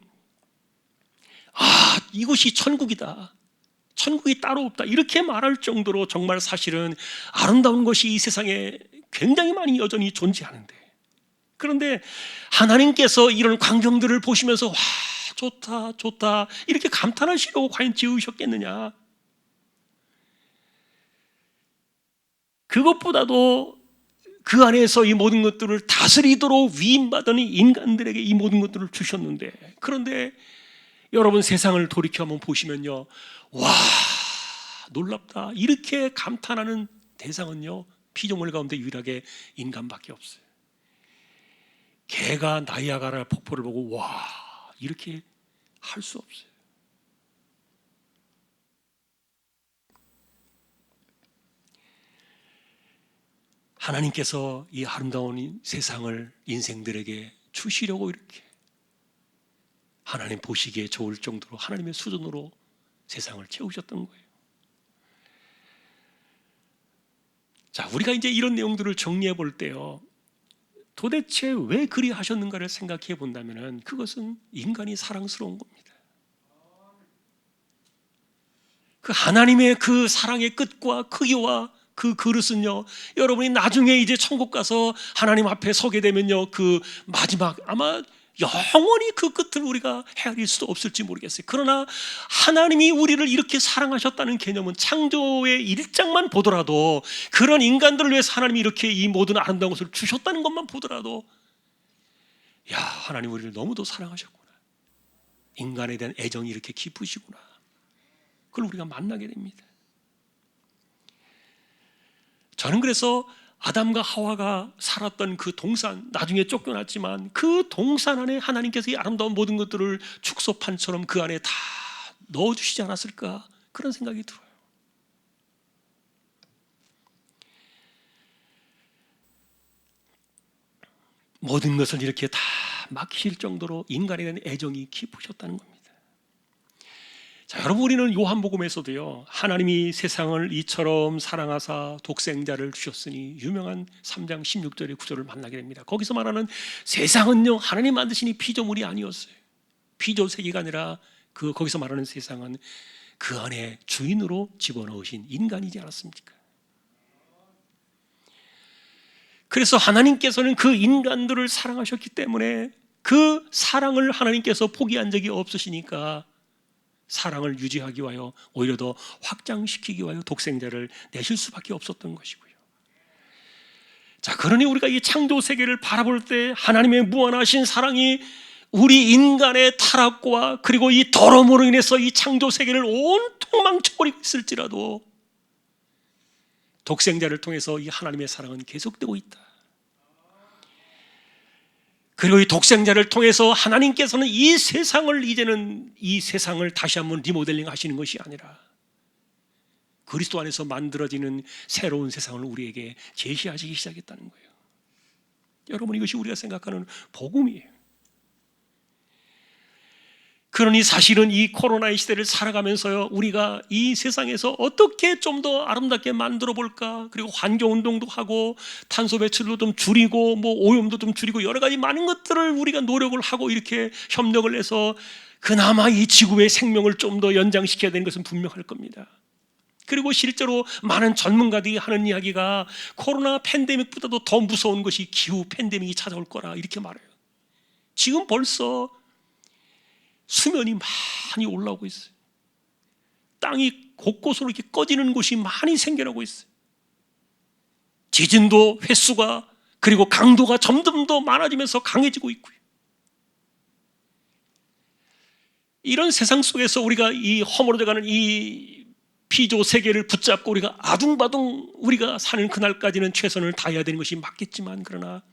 이곳이 천국이다, 천국이 따로 없다, 이렇게 말할 정도로 정말 사실은 아름다운 것이 이 세상에 굉장히 많이 여전히 존재하는데, 그런데 하나님께서 이런 광경들을 보시면서 와, 좋다 좋다 이렇게 감탄하시려고 과연 지으셨겠느냐? 그것보다도 그 안에서 이 모든 것들을 다스리도록 위임받은 인간들에게 이 모든 것들을 주셨는데, 그런데 여러분, 세상을 돌이켜 한번 보시면요, 와, 놀랍다 이렇게 감탄하는 대상은요, 피조물 가운데 유일하게 인간밖에 없어요. 개가 나이아가라 폭포를 보고 와, 이렇게 할 수 없어요. 하나님께서 이 아름다운 세상을 인생들에게 주시려고 이렇게 하나님 보시기에 좋을 정도로 하나님의 수준으로 세상을 채우셨던 거예요. 자, 우리가 이제 이런 내용들을 정리해 볼 때요, 도대체 왜 그리 하셨는가를 생각해 본다면 그것은 인간이 사랑스러운 겁니다. 그 하나님의 그 사랑의 끝과 크기와 그 그릇은요, 여러분이 나중에 이제 천국 가서 하나님 앞에 서게 되면요, 그 마지막 아마 영원히 그 끝을 우리가 헤아릴 수도 없을지 모르겠어요. 그러나 하나님이 우리를 이렇게 사랑하셨다는 개념은 창조의 1장만 보더라도, 그런 인간들을 위해서 하나님이 이렇게 이 모든 아름다운 것을 주셨다는 것만 보더라도, 야, 하나님 우리를 너무도 사랑하셨구나, 인간에 대한 애정이 이렇게 깊으시구나, 그걸 우리가 만나게 됩니다. 저는 그래서 아담과 하와가 살았던 그 동산, 나중에 쫓겨났지만 그 동산 안에 하나님께서 이 아름다운 모든 것들을 축소판처럼 그 안에 다 넣어주시지 않았을까, 그런 생각이 들어요. 모든 것을 이렇게 다 맡기실 정도로 인간에 대한 애정이 깊으셨다는 겁니다. 자, 여러분, 우리는 요한복음에서도요, 하나님이 세상을 이처럼 사랑하사 독생자를 주셨으니, 유명한 3장 16절의 구절을 만나게 됩니다. 거기서 말하는 세상은요, 하나님 만드신 이 피조물이 아니었어요. 피조 세계가 아니라 거기서 말하는 세상은 그 안에 주인으로 집어넣으신 인간이지 않았습니까? 그래서 하나님께서는 그 인간들을 사랑하셨기 때문에 그 사랑을 하나님께서 포기한 적이 없으시니까 사랑을 유지하기 위하여 오히려 더 확장시키기 위하여 독생자를 내실 수밖에 없었던 것이고요. 자, 그러니 우리가 이 창조 세계를 바라볼 때 하나님의 무한하신 사랑이 우리 인간의 타락과 그리고 이 더러움으로 인해서 이 창조 세계를 온통 망쳐버리고 있을지라도 독생자를 통해서 이 하나님의 사랑은 계속되고 있다. 그리고 이 독생자를 통해서 하나님께서는 이 세상을 이제는 이 세상을 다시 한번 리모델링 하시는 것이 아니라 그리스도 안에서 만들어지는 새로운 세상을 우리에게 제시하시기 시작했다는 거예요. 여러분, 이것이 우리가 생각하는 복음이에요. 그러니 사실은 이 코로나의 시대를 살아가면서요, 우리가 이 세상에서 어떻게 좀 더 아름답게 만들어 볼까, 그리고 환경운동도 하고 탄소 배출도 좀 줄이고 오염도 좀 줄이고 여러 가지 많은 것들을 우리가 노력을 하고 이렇게 협력을 해서 그나마 이 지구의 생명을 좀 더 연장시켜야 되는 것은 분명할 겁니다. 그리고 실제로 많은 전문가들이 하는 이야기가 코로나 팬데믹보다도 더 무서운 것이 기후 팬데믹이 찾아올 거라 이렇게 말해요. 지금 벌써 수면이 많이 올라오고 있어요. 땅이 곳곳으로 이렇게 꺼지는 곳이 많이 생겨나고 있어요. 지진도 횟수가 그리고 강도가 점점 더 많아지면서 강해지고 있고요. 이런 세상 속에서 우리가 이 허물어져가는 이 피조 세계를 붙잡고 우리가 아둥바둥 우리가 사는 그날까지는 최선을 다해야 되는 것이 맞겠지만, 그러나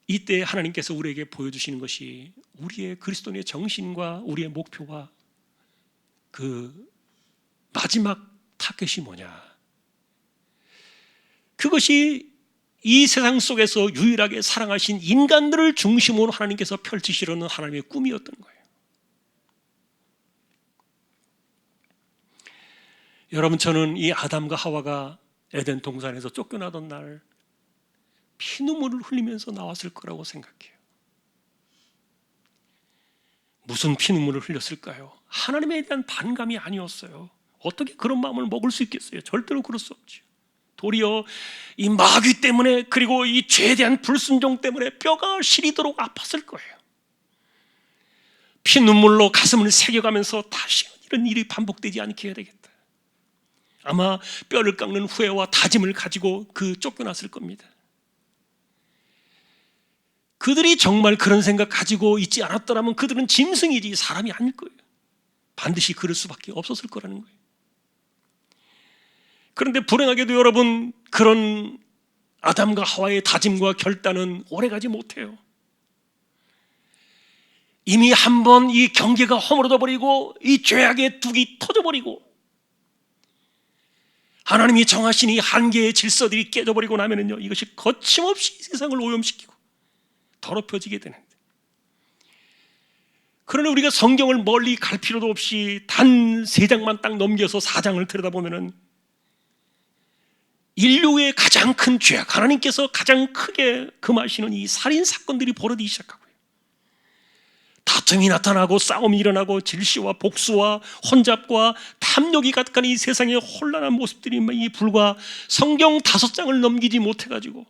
이때 하나님께서 우리에게 보여주시는 것이 우리의 그리스도인의 정신과 우리의 목표와 그 마지막 타겟이 뭐냐, 그것이 이 세상 속에서 유일하게 사랑하신 인간들을 중심으로 하나님께서 펼치시려는 하나님의 꿈이었던 거예요. 여러분, 저는 이 아담과 하와가 에덴 동산에서 쫓겨나던 날 피눈물을 흘리면서 나왔을 거라고 생각해요. 무슨 피눈물을 흘렸을까요? 하나님에 대한 반감이 아니었어요. 어떻게 그런 마음을 먹을 수 있겠어요? 절대로 그럴 수 없죠. 도리어 이 마귀 때문에, 그리고 이 죄에 대한 불순종 때문에 뼈가 시리도록 아팠을 거예요. 피눈물로 가슴을 새겨가면서 다시 이런 일이 반복되지 않게 해야 되겠다. 아마 뼈를 깎는 후회와 다짐을 가지고 쫓겨났을 겁니다. 그들이 정말 그런 생각 가지고 있지 않았더라면 그들은 짐승이지 사람이 아닐 거예요. 반드시 그럴 수밖에 없었을 거라는 거예요. 그런데 불행하게도 여러분, 그런 아담과 하와의 다짐과 결단은 오래가지 못해요. 이미 한번 이 경계가 허물어져 버리고 이 죄악의 둑이 터져버리고 하나님이 정하신 이 한계의 질서들이 깨져버리고 나면은요, 이것이 거침없이 세상을 오염시키고 더럽혀지게 되는데, 그러나 우리가 성경을 멀리 갈 필요도 없이 단 3장만 딱 넘겨서 4장을 들여다보면은 인류의 가장 큰 죄악, 하나님께서 가장 크게 금하시는 이 살인 사건들이 벌어지기 시작하고요. 다툼이 나타나고 싸움이 일어나고 질시와 복수와 혼잡과 탐욕이 가득한 이 세상의 혼란한 모습들이 불과 성경 5장을 넘기지 못해가지고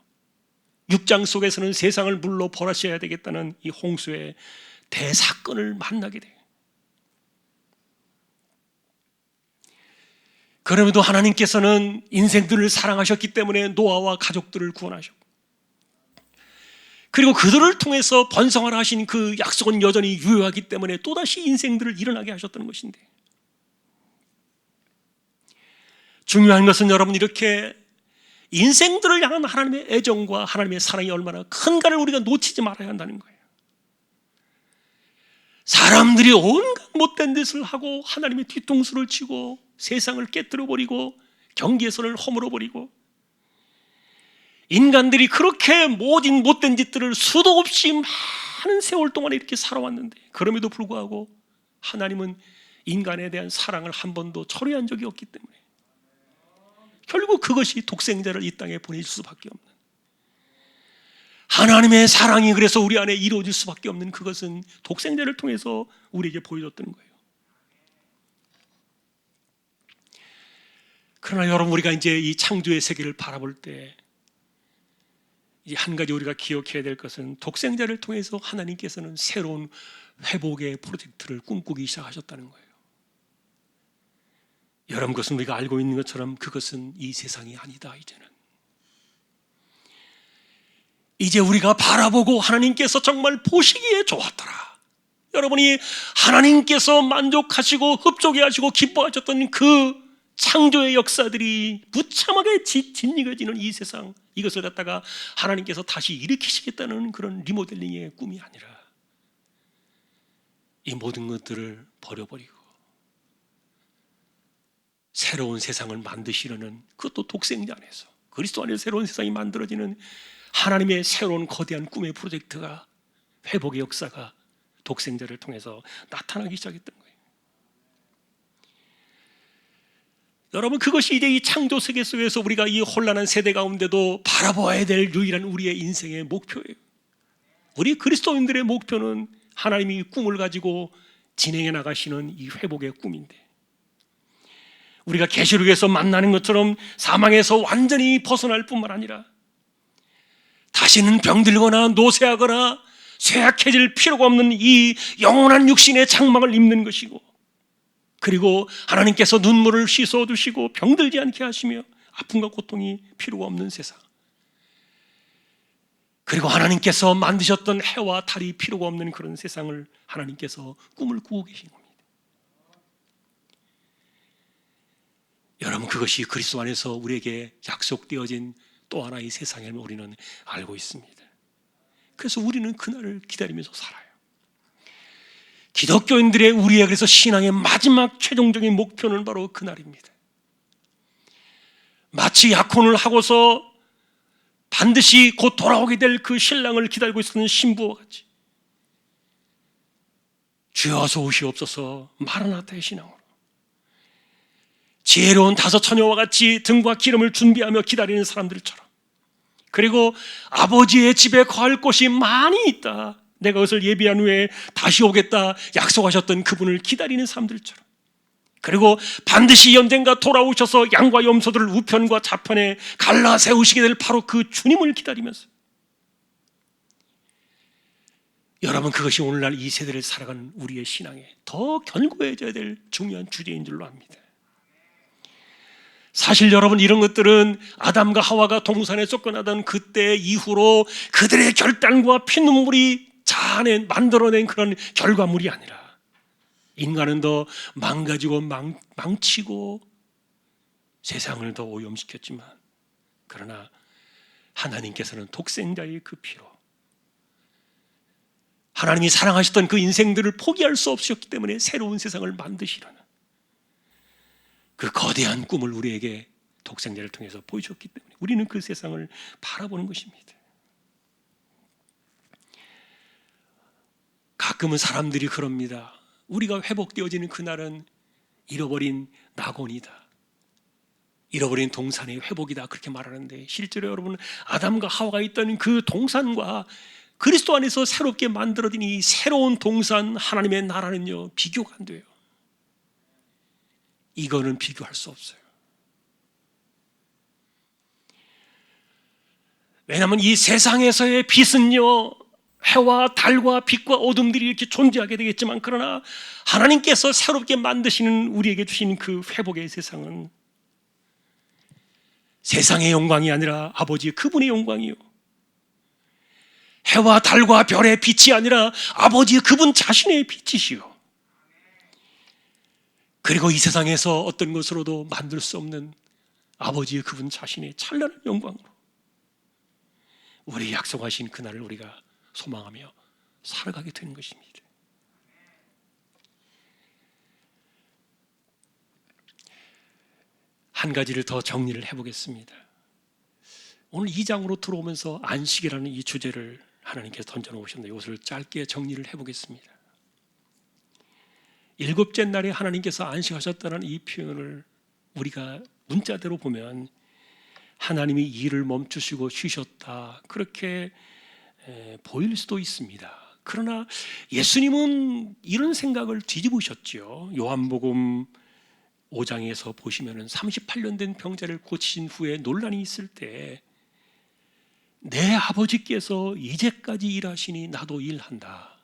6장 속에서는 세상을 물로 벌하셔야 되겠다는 이 홍수의 대사건을 만나게 돼요. 그럼에도 하나님께서는 인생들을 사랑하셨기 때문에 노아와 가족들을 구원하셨고, 그리고 그들을 통해서 번성하라 하신 그 약속은 여전히 유효하기 때문에 또다시 인생들을 일어나게 하셨다는 것인데, 중요한 것은 여러분, 이렇게 인생들을 향한 하나님의 애정과 하나님의 사랑이 얼마나 큰가를 우리가 놓치지 말아야 한다는 거예요. 사람들이 온갖 못된 짓을 하고 하나님의 뒤통수를 치고 세상을 깨뜨려버리고 경계선을 허물어버리고, 인간들이 그렇게 모든 못된 짓들을 수도 없이 많은 세월 동안에 이렇게 살아왔는데, 그럼에도 불구하고 하나님은 인간에 대한 사랑을 한 번도 철회한 적이 없기 때문에 결국 그것이 독생자를 이 땅에 보내줄 수밖에 없는, 하나님의 사랑이 그래서 우리 안에 이루어질 수밖에 없는, 그것은 독생자를 통해서 우리에게 보여줬던 거예요. 그러나 여러분, 우리가 이제 이 창조의 세계를 바라볼 때 이제 한 가지 우리가 기억해야 될 것은, 독생자를 통해서 하나님께서는 새로운 회복의 프로젝트를 꿈꾸기 시작하셨다는 거예요. 여러분, 그것은 우리가 알고 있는 것처럼 그것은 이 세상이 아니다. 이제 우리가 바라보고 하나님께서 정말 보시기에 좋았더라, 여러분이 하나님께서 만족하시고 흡족해 하시고 기뻐하셨던 그 창조의 역사들이 무참하게 짓이겨지는 이 세상, 이것을 갖다가 하나님께서 다시 일으키시겠다는 그런 리모델링의 꿈이 아니라 이 모든 것들을 버려버리고 새로운 세상을 만드시려는, 그것도 독생자 안에서, 그리스도 안에서 새로운 세상이 만들어지는 하나님의 새로운 거대한 꿈의 프로젝트가, 회복의 역사가 독생자를 통해서 나타나기 시작했던 거예요. 여러분, 그것이 이제 이 창조 세계 속에서 우리가 이 혼란한 세대 가운데도 바라봐야 될 유일한 우리의 인생의 목표예요. 우리 그리스도인들의 목표는 하나님이 꿈을 가지고 진행해 나가시는 이 회복의 꿈인데, 우리가 계시록에서 만나는 것처럼 사망에서 완전히 벗어날 뿐만 아니라 다시는 병들거나 노쇠하거나 쇠약해질 필요가 없는 이 영원한 육신의 장막을 입는 것이고, 그리고 하나님께서 눈물을 씻어주시고 병들지 않게 하시며 아픔과 고통이 필요가 없는 세상, 그리고 하나님께서 만드셨던 해와 달이 필요가 없는 그런 세상을 하나님께서 꿈을 꾸고 계신 겁니다. 여러분, 그것이 그리스도 안에서 우리에게 약속되어진 또 하나의 세상임을 우리는 알고 있습니다. 그래서 우리는 그날을 기다리면서 살아요. 기독교인들의 우리의 그래서 신앙의 마지막 최종적인 목표는 바로 그날입니다. 마치 약혼을 하고서 반드시 곧 돌아오게 될 그 신랑을 기다리고 있었던 신부와 같이, 주여 어서 오시옵소서 마라나타의 신앙으로 지혜로운 다섯 처녀와 같이 등과 기름을 준비하며 기다리는 사람들처럼, 그리고 아버지의 집에 거할 곳이 많이 있다, 내가 그것을 예비한 후에 다시 오겠다 약속하셨던 그분을 기다리는 사람들처럼, 그리고 반드시 언젠가 돌아오셔서 양과 염소들을 우편과 좌편에 갈라 세우시게 될 바로 그 주님을 기다리면서, 여러분, 그것이 오늘날 이 세대를 살아가는 우리의 신앙에 더 견고해져야 될 중요한 주제인 줄로 압니다. 사실 여러분, 이런 것들은 아담과 하와가 동산에 쫓겨나던 그때 이후로 그들의 결단과 피눈물이 자아내 만들어낸 그런 결과물이 아니라, 인간은 더 망가지고 망치고 세상을 더 오염시켰지만, 그러나 하나님께서는 독생자의 그 피로 하나님이 사랑하셨던 그 인생들을 포기할 수 없으셨기 때문에 새로운 세상을 만드시려는 그 거대한 꿈을 우리에게 독생자를 통해서 보여주셨기 때문에 우리는 그 세상을 바라보는 것입니다. 가끔은 사람들이 그럽니다. 우리가 회복되어지는 그날은 잃어버린 낙원이다, 잃어버린 동산의 회복이다, 그렇게 말하는데, 실제로 여러분, 아담과 하와가 있던 그 동산과 그리스도 안에서 새롭게 만들어진 이 새로운 동산 하나님의 나라는요, 비교가 안 돼요. 이거는 비교할 수 없어요. 왜냐하면 이 세상에서의 빛은요, 해와 달과 빛과 어둠들이 이렇게 존재하게 되겠지만, 그러나 하나님께서 새롭게 만드시는 우리에게 주신 그 회복의 세상은 세상의 영광이 아니라 아버지 그분의 영광이요, 해와 달과 별의 빛이 아니라 아버지 그분 자신의 빛이시요, 그리고 이 세상에서 어떤 것으로도 만들 수 없는 아버지의 그분 자신의 찬란한 영광으로 우리 약속하신 그날을 우리가 소망하며 살아가게 되는 것입니다. 한 가지를 더 정리를 해보겠습니다. 오늘 2장으로 들어오면서 안식이라는 이 주제를 하나님께서 던져놓으셨는데, 이것을 짧게 정리를 해보겠습니다. 7째 날에 하나님께서 안식하셨다는 이 표현을 우리가 문자대로 보면 하나님이 일을 멈추시고 쉬셨다, 그렇게 보일 수도 있습니다. 그러나 예수님은 이런 생각을 뒤집으셨죠. 요한복음 5장에서 보시면 38년 된 병자를 고치신 후에 논란이 있을 때, 내 아버지께서 이제까지 일하시니 나도 일한다,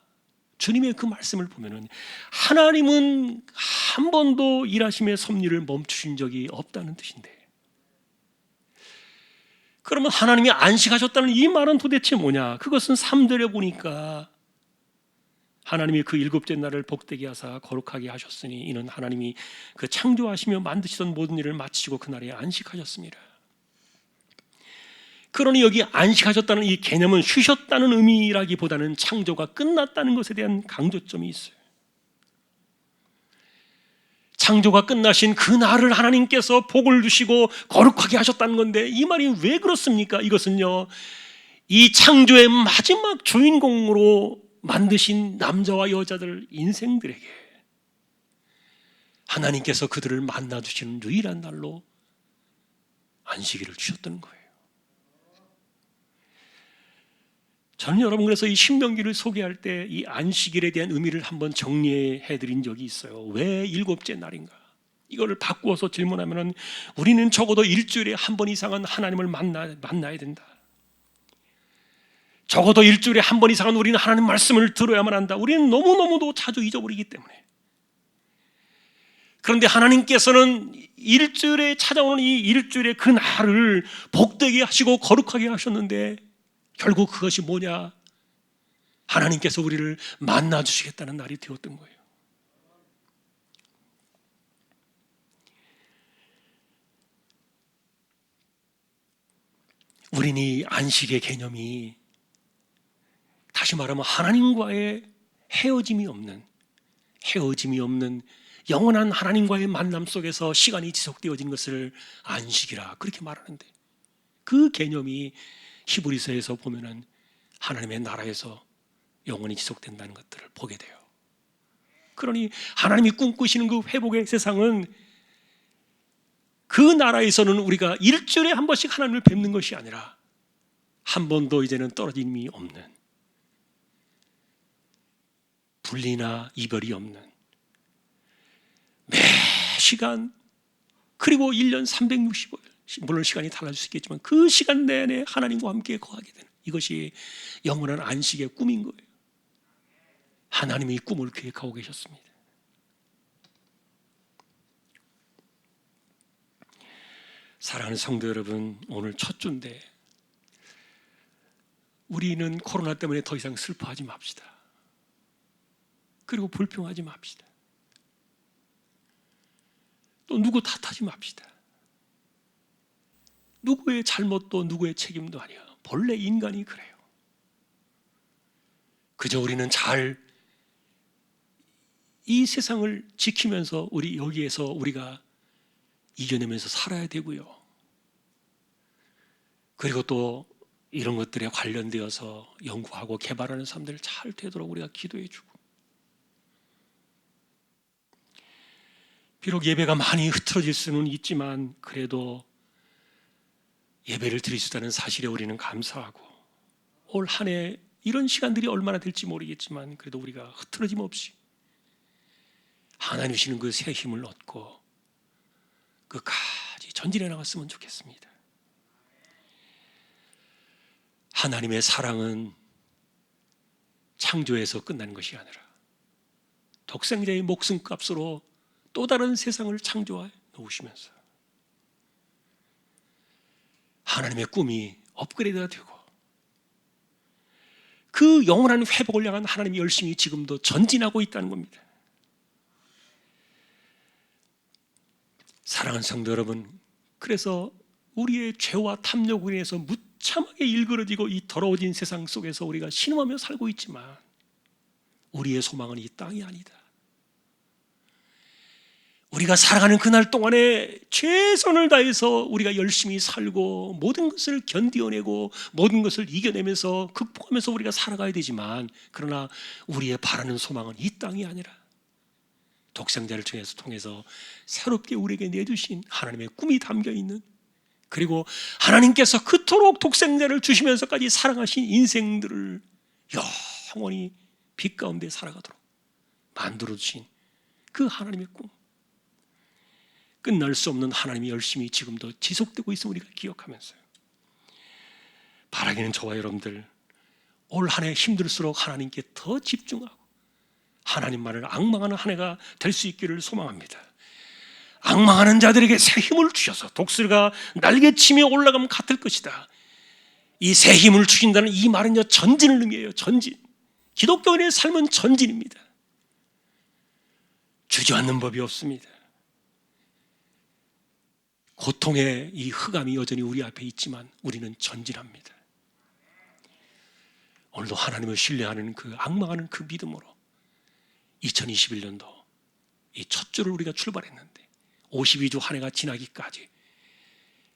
주님의 그 말씀을 보면은 하나님은 한 번도 일하심의 섭리를 멈추신 적이 없다는 뜻인데, 그러면 하나님이 안식하셨다는 이 말은 도대체 뭐냐? 그것은 3절에 보니까 하나님이 그 7째 날을 복되게 하사 거룩하게 하셨으니 이는 하나님이 그 창조하시며 만드시던 모든 일을 마치시고 그날에 안식하셨습니다. 그러니 여기 안식하셨다는 이 개념은 쉬셨다는 의미라기보다는 창조가 끝났다는 것에 대한 강조점이 있어요. 창조가 끝나신 그 날을 하나님께서 복을 주시고 거룩하게 하셨다는 건데, 이 말이 왜 그렇습니까? 이것은요, 이 창조의 마지막 주인공으로 만드신 남자와 여자들 인생들에게 하나님께서 그들을 만나주시는 유일한 날로 안식일을 주셨던 거예요. 저는 여러분, 그래서 이 신명기를 소개할 때 이 안식일에 대한 의미를 한번 정리해 드린 적이 있어요. 왜 일곱째 날인가? 이거를 바꾸어서 질문하면 우리는 적어도 일주일에 한 번 이상은 하나님을 만나야 된다. 적어도 일주일에 한 번 이상은 우리는 하나님 말씀을 들어야만 한다. 우리는 너무너무도 자주 잊어버리기 때문에. 그런데 하나님께서는 일주일에 찾아오는 이 일주일의 그 날을 복되게 하시고 거룩하게 하셨는데, 결국 그것이 뭐냐? 하나님께서 우리를 만나주시겠다는 날이 되었던 거예요. 우리는 이 안식의 개념이, 다시 말하면 하나님과의 헤어짐이 없는 영원한 하나님과의 만남 속에서 시간이 지속되어진 것을 안식이라 그렇게 말하는데, 그 개념이 히브리서에서 보면은 하나님의 나라에서 영원히 지속된다는 것들을 보게 돼요. 그러니 하나님이 꿈꾸시는 그 회복의 세상은, 그 나라에서는 우리가 일주일에 한 번씩 하나님을 뵙는 것이 아니라 한 번도 이제는 떨어짐이 없는, 분리나 이별이 없는, 매 시간, 그리고 1년 365일, 물론 시간이 달라질 수 있겠지만 그 시간 내내 하나님과 함께 거하게 되는, 이것이 영원한 안식의 꿈인 거예요. 하나님이 이 꿈을 계획하고 계셨습니다. 사랑하는 성도 여러분, 오늘 첫 주인데 우리는 코로나 때문에 더 이상 슬퍼하지 맙시다. 그리고 불평하지 맙시다. 또 누구 탓하지 맙시다. 누구의 잘못도 누구의 책임도 아니야. 본래 인간이 그래요. 그저 우리는 잘 이 세상을 지키면서 우리 여기에서 우리가 이겨내면서 살아야 되고요. 그리고 또 이런 것들에 관련되어서 연구하고 개발하는 사람들 잘 되도록 우리가 기도해 주고, 비록 예배가 많이 흐트러질 수는 있지만 그래도 예배를 드릴 수 있다는 사실에 우리는 감사하고, 올 한 해 이런 시간들이 얼마나 될지 모르겠지만 그래도 우리가 흐트러짐 없이 하나님 주시는 그 새 힘을 얻고 끝까지 전진해 나갔으면 좋겠습니다. 하나님의 사랑은 창조에서 끝나는 것이 아니라 독생자의 목숨값으로 또 다른 세상을 창조해 놓으시면서 하나님의 꿈이 업그레이드가 되고, 그 영원한 회복을 향한 하나님이 열심히 지금도 전진하고 있다는 겁니다. 사랑하는 성도 여러분, 그래서 우리의 죄와 탐욕으로 인해서 무참하게 일그러지고 이 더러워진 세상 속에서 우리가 신음하며 살고 있지만 우리의 소망은 이 땅이 아니다. 우리가 살아가는 그날 동안에 최선을 다해서 우리가 열심히 살고 모든 것을 견디어내고 모든 것을 이겨내면서 극복하면서 우리가 살아가야 되지만, 그러나 우리의 바라는 소망은 이 땅이 아니라 독생자를 통해서 새롭게 우리에게 내주신 하나님의 꿈이 담겨있는, 그리고 하나님께서 그토록 독생자를 주시면서까지 사랑하신 인생들을 영원히 빛 가운데 살아가도록 만들어주신 그 하나님의 꿈, 끝날 수 없는 하나님이 열심히 지금도 지속되고 있음을 우리가 기억하면서요, 바라기는 저와 여러분들 올 한 해 힘들수록 하나님께 더 집중하고 하나님만을 앙망하는 한 해가 될 수 있기를 소망합니다. 앙망하는 자들에게 새 힘을 주셔서 독수리가 날개치며 올라가면 같을 것이다. 이 새 힘을 주신다는 이 말은요, 전진을 의미해요. 전진. 기독교인의 삶은 전진입니다. 주저앉는 법이 없습니다. 고통의 이 흑암이 여전히 우리 앞에 있지만 우리는 전진합니다. 오늘도 하나님을 신뢰하는 그 앙망하는 그 믿음으로 2021년도 이 첫 주를 우리가 출발했는데 52주 한 해가 지나기까지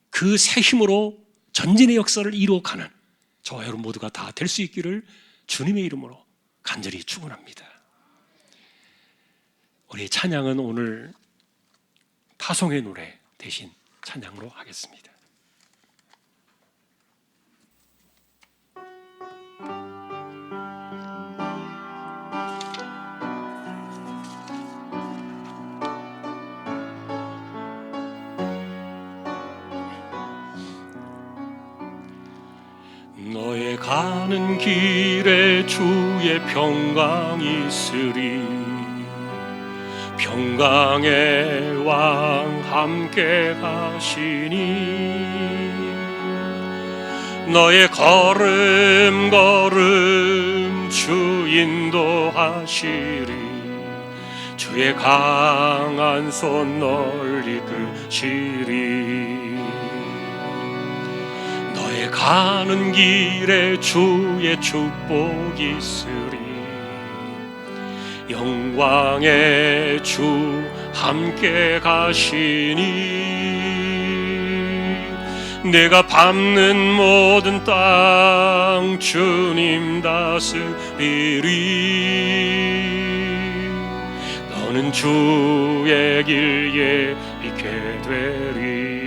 그 새 힘으로 전진의 역사를 이루어가는 저와 여러분 모두가 다 될 수 있기를 주님의 이름으로 간절히 축원합니다. 우리 찬양은 오늘 파송의 노래 대신 찬양으로 하겠습니다. 너의 가는 길에 주의 평강이 있으리. 평강의 왕 함께 하시니 너의 걸음 걸음 주 인도하시리. 주의 강한 손 널리 이끄시리. 너의 가는 길에 주의 축복이 있으리. 영광의 주 함께 가시니 내가 밟는 모든 땅 주님 다스리리. 너는 주의 길 예비케 되리.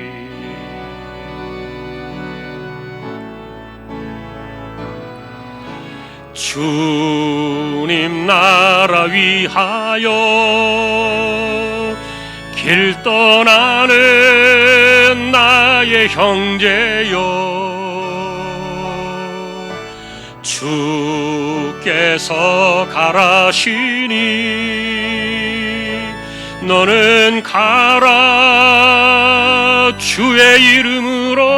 주님 나라 위하여 길 떠나는 나의 형제여, 주께서 가라시니 너는 가라. 주의 이름으로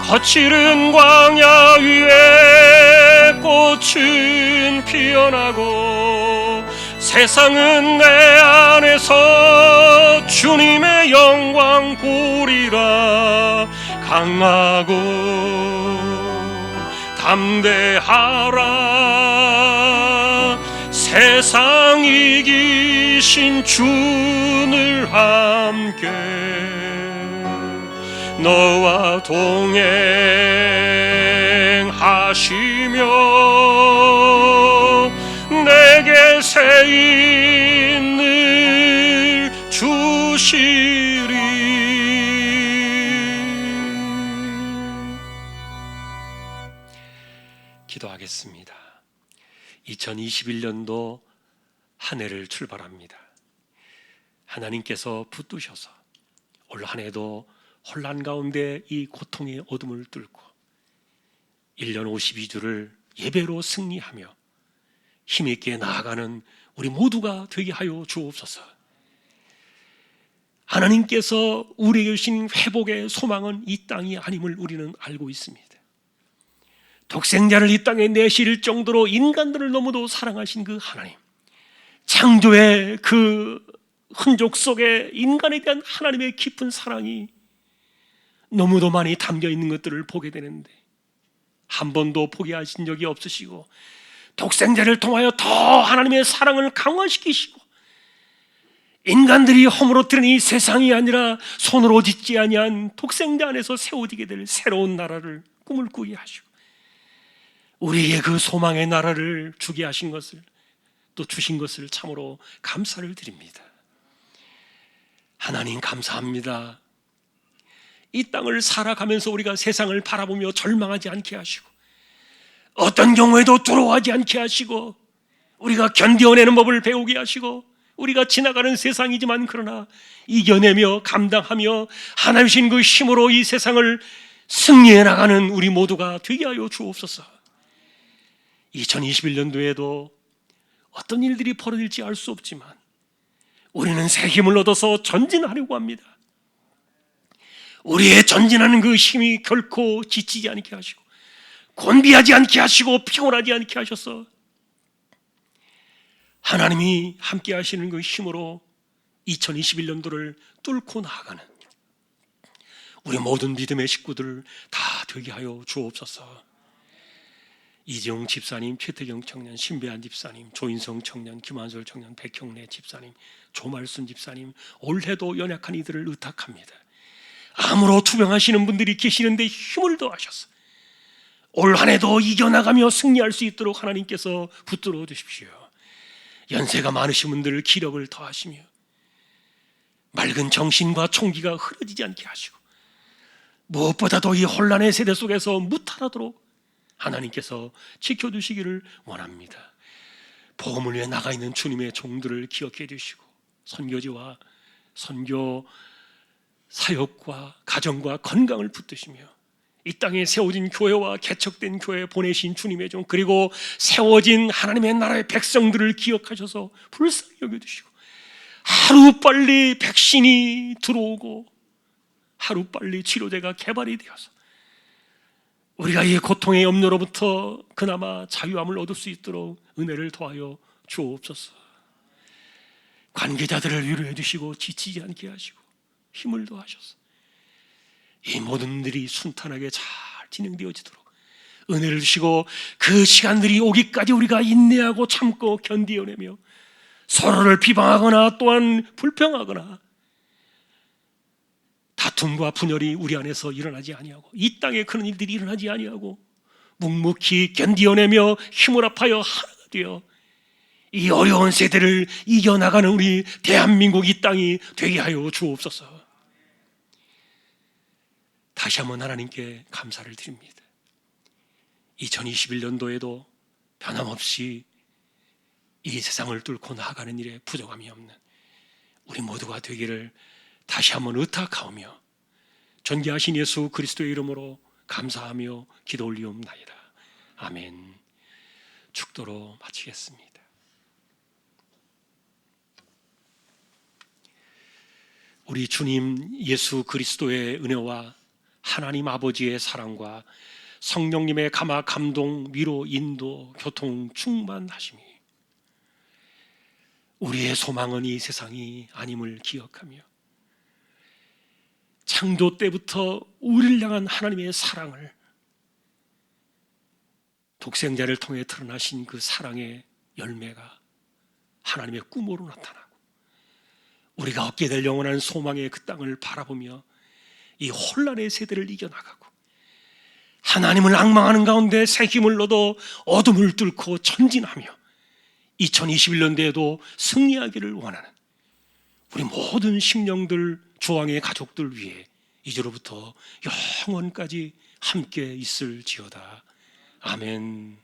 거칠은 광야 위에 꽃은 피어나고 세상은 내 안에서 주님의 영광 보리라. 강하고 담대하라. 세상 이기신 주를 함께 너와 동행하시며 내게 새 힘을 주시리. 기도하겠습니다. 2021년도 한 해를 출발합니다. 하나님께서 붙드셔서 올 한 해도 혼란 가운데 이 고통의 어둠을 뚫고 1년 52주를 예배로 승리하며 힘있게 나아가는 우리 모두가 되게 하여 주옵소서. 하나님께서 우리에게 주신 회복의 소망은 이 땅이 아님을 우리는 알고 있습니다. 독생자를 이 땅에 내실 정도로 인간들을 너무도 사랑하신 그 하나님, 창조의 그 흔적 속에 인간에 대한 하나님의 깊은 사랑이 너무도 많이 담겨 있는 것들을 보게 되는데 한 번도 포기하신 적이 없으시고 독생자를 통하여 더 하나님의 사랑을 강화시키시고 인간들이 허물어뜨린 이 세상이 아니라 손으로 짓지 아니한 독생자 안에서 세워지게 될 새로운 나라를 꿈을 꾸게 하시고 우리에게 그 소망의 나라를 주게 하신 것을 또 주신 것을 참으로 감사를 드립니다. 하나님 감사합니다. 이 땅을 살아가면서 우리가 세상을 바라보며 절망하지 않게 하시고 어떤 경우에도 두려워하지 않게 하시고 우리가 견뎌내는 법을 배우게 하시고 우리가 지나가는 세상이지만 그러나 이겨내며 감당하며 하나님 주신 그 힘으로 이 세상을 승리해 나가는 우리 모두가 되게 하여 주옵소서. 2021년도에도 어떤 일들이 벌어질지 알 수 없지만 우리는 새 힘을 얻어서 전진하려고 합니다. 우리의 전진하는 그 힘이 결코 지치지 않게 하시고 곤비하지 않게 하시고 피곤하지 않게 하셔서 하나님이 함께 하시는 그 힘으로 2021년도를 뚫고 나아가는 우리 모든 믿음의 식구들 다 되게 하여 주옵소서. 이재용 집사님, 최태경 청년, 신배한 집사님, 조인성 청년, 김한솔 청년, 백형래 집사님, 조말순 집사님, 올해도 연약한 이들을 의탁합니다. 암으로 투병하시는 분들이 계시는데 힘을 더하셔서 올 한해도 이겨나가며 승리할 수 있도록 하나님께서 붙들어 주십시오. 연세가 많으신 분들 기력을 더하시며 맑은 정신과 총기가 흐려지지 않게 하시고 무엇보다도 이 혼란의 세대 속에서 무탈하도록 하나님께서 지켜주시기를 원합니다. 복음을 위해 나가 있는 주님의 종들을 기억해 주시고 선교지와 선교 사역과 가정과 건강을 붙드시며 이 땅에 세워진 교회와 개척된 교회에 보내신 주님의 종, 그리고 세워진 하나님의 나라의 백성들을 기억하셔서 불쌍히 여겨주시고 하루빨리 백신이 들어오고 하루빨리 치료제가 개발이 되어서 우리가 이 고통의 염려로부터 그나마 자유함을 얻을 수 있도록 은혜를 더하여 주옵소서. 관계자들을 위로해 주시고 지치지 않게 하시고 힘을 더하셔서 이 모든 일이 순탄하게 잘 진행되어지도록 은혜를 주시고 그 시간들이 오기까지 우리가 인내하고 참고 견디어내며 서로를 비방하거나 또한 불평하거나 다툼과 분열이 우리 안에서 일어나지 아니하고 이 땅에 그런 일들이 일어나지 아니하고 묵묵히 견디어내며 힘을 합하여 하나가 되어 이 어려운 세대를 이겨나가는 우리 대한민국 이 땅이 되게 하여 주옵소서. 다시 한번 하나님께 감사를 드립니다. 2021년도에도 변함없이 이 세상을 뚫고 나아가는 일에 부족함이 없는 우리 모두가 되기를 다시 한번 의탁하오며 존귀하신 예수 그리스도의 이름으로 감사하며 기도 올리옵나이다. 아멘. 축도로 마치겠습니다. 우리 주님 예수 그리스도의 은혜와 하나님 아버지의 사랑과 성령님의 감화, 감동, 위로, 인도, 교통, 충만하심이 우리의 소망은 이 세상이 아님을 기억하며 창조 때부터 우리를 향한 하나님의 사랑을 독생자를 통해 드러나신 그 사랑의 열매가 하나님의 꿈으로 나타나고 우리가 얻게 될 영원한 소망의 그 땅을 바라보며 이 혼란의 세대를 이겨나가고 하나님을 앙망하는 가운데 새 힘을 얻어 어둠을 뚫고 전진하며 2021년도에도 승리하기를 원하는 우리 모든 심령들, 주왕의 가족들 위해 이제로부터 영원까지 함께 있을지어다. 아멘.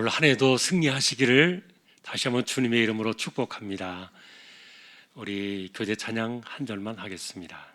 올 한 해도 승리하시기를 다시 한번 주님의 이름으로 축복합니다. 우리 교제 찬양 한 절만 하겠습니다.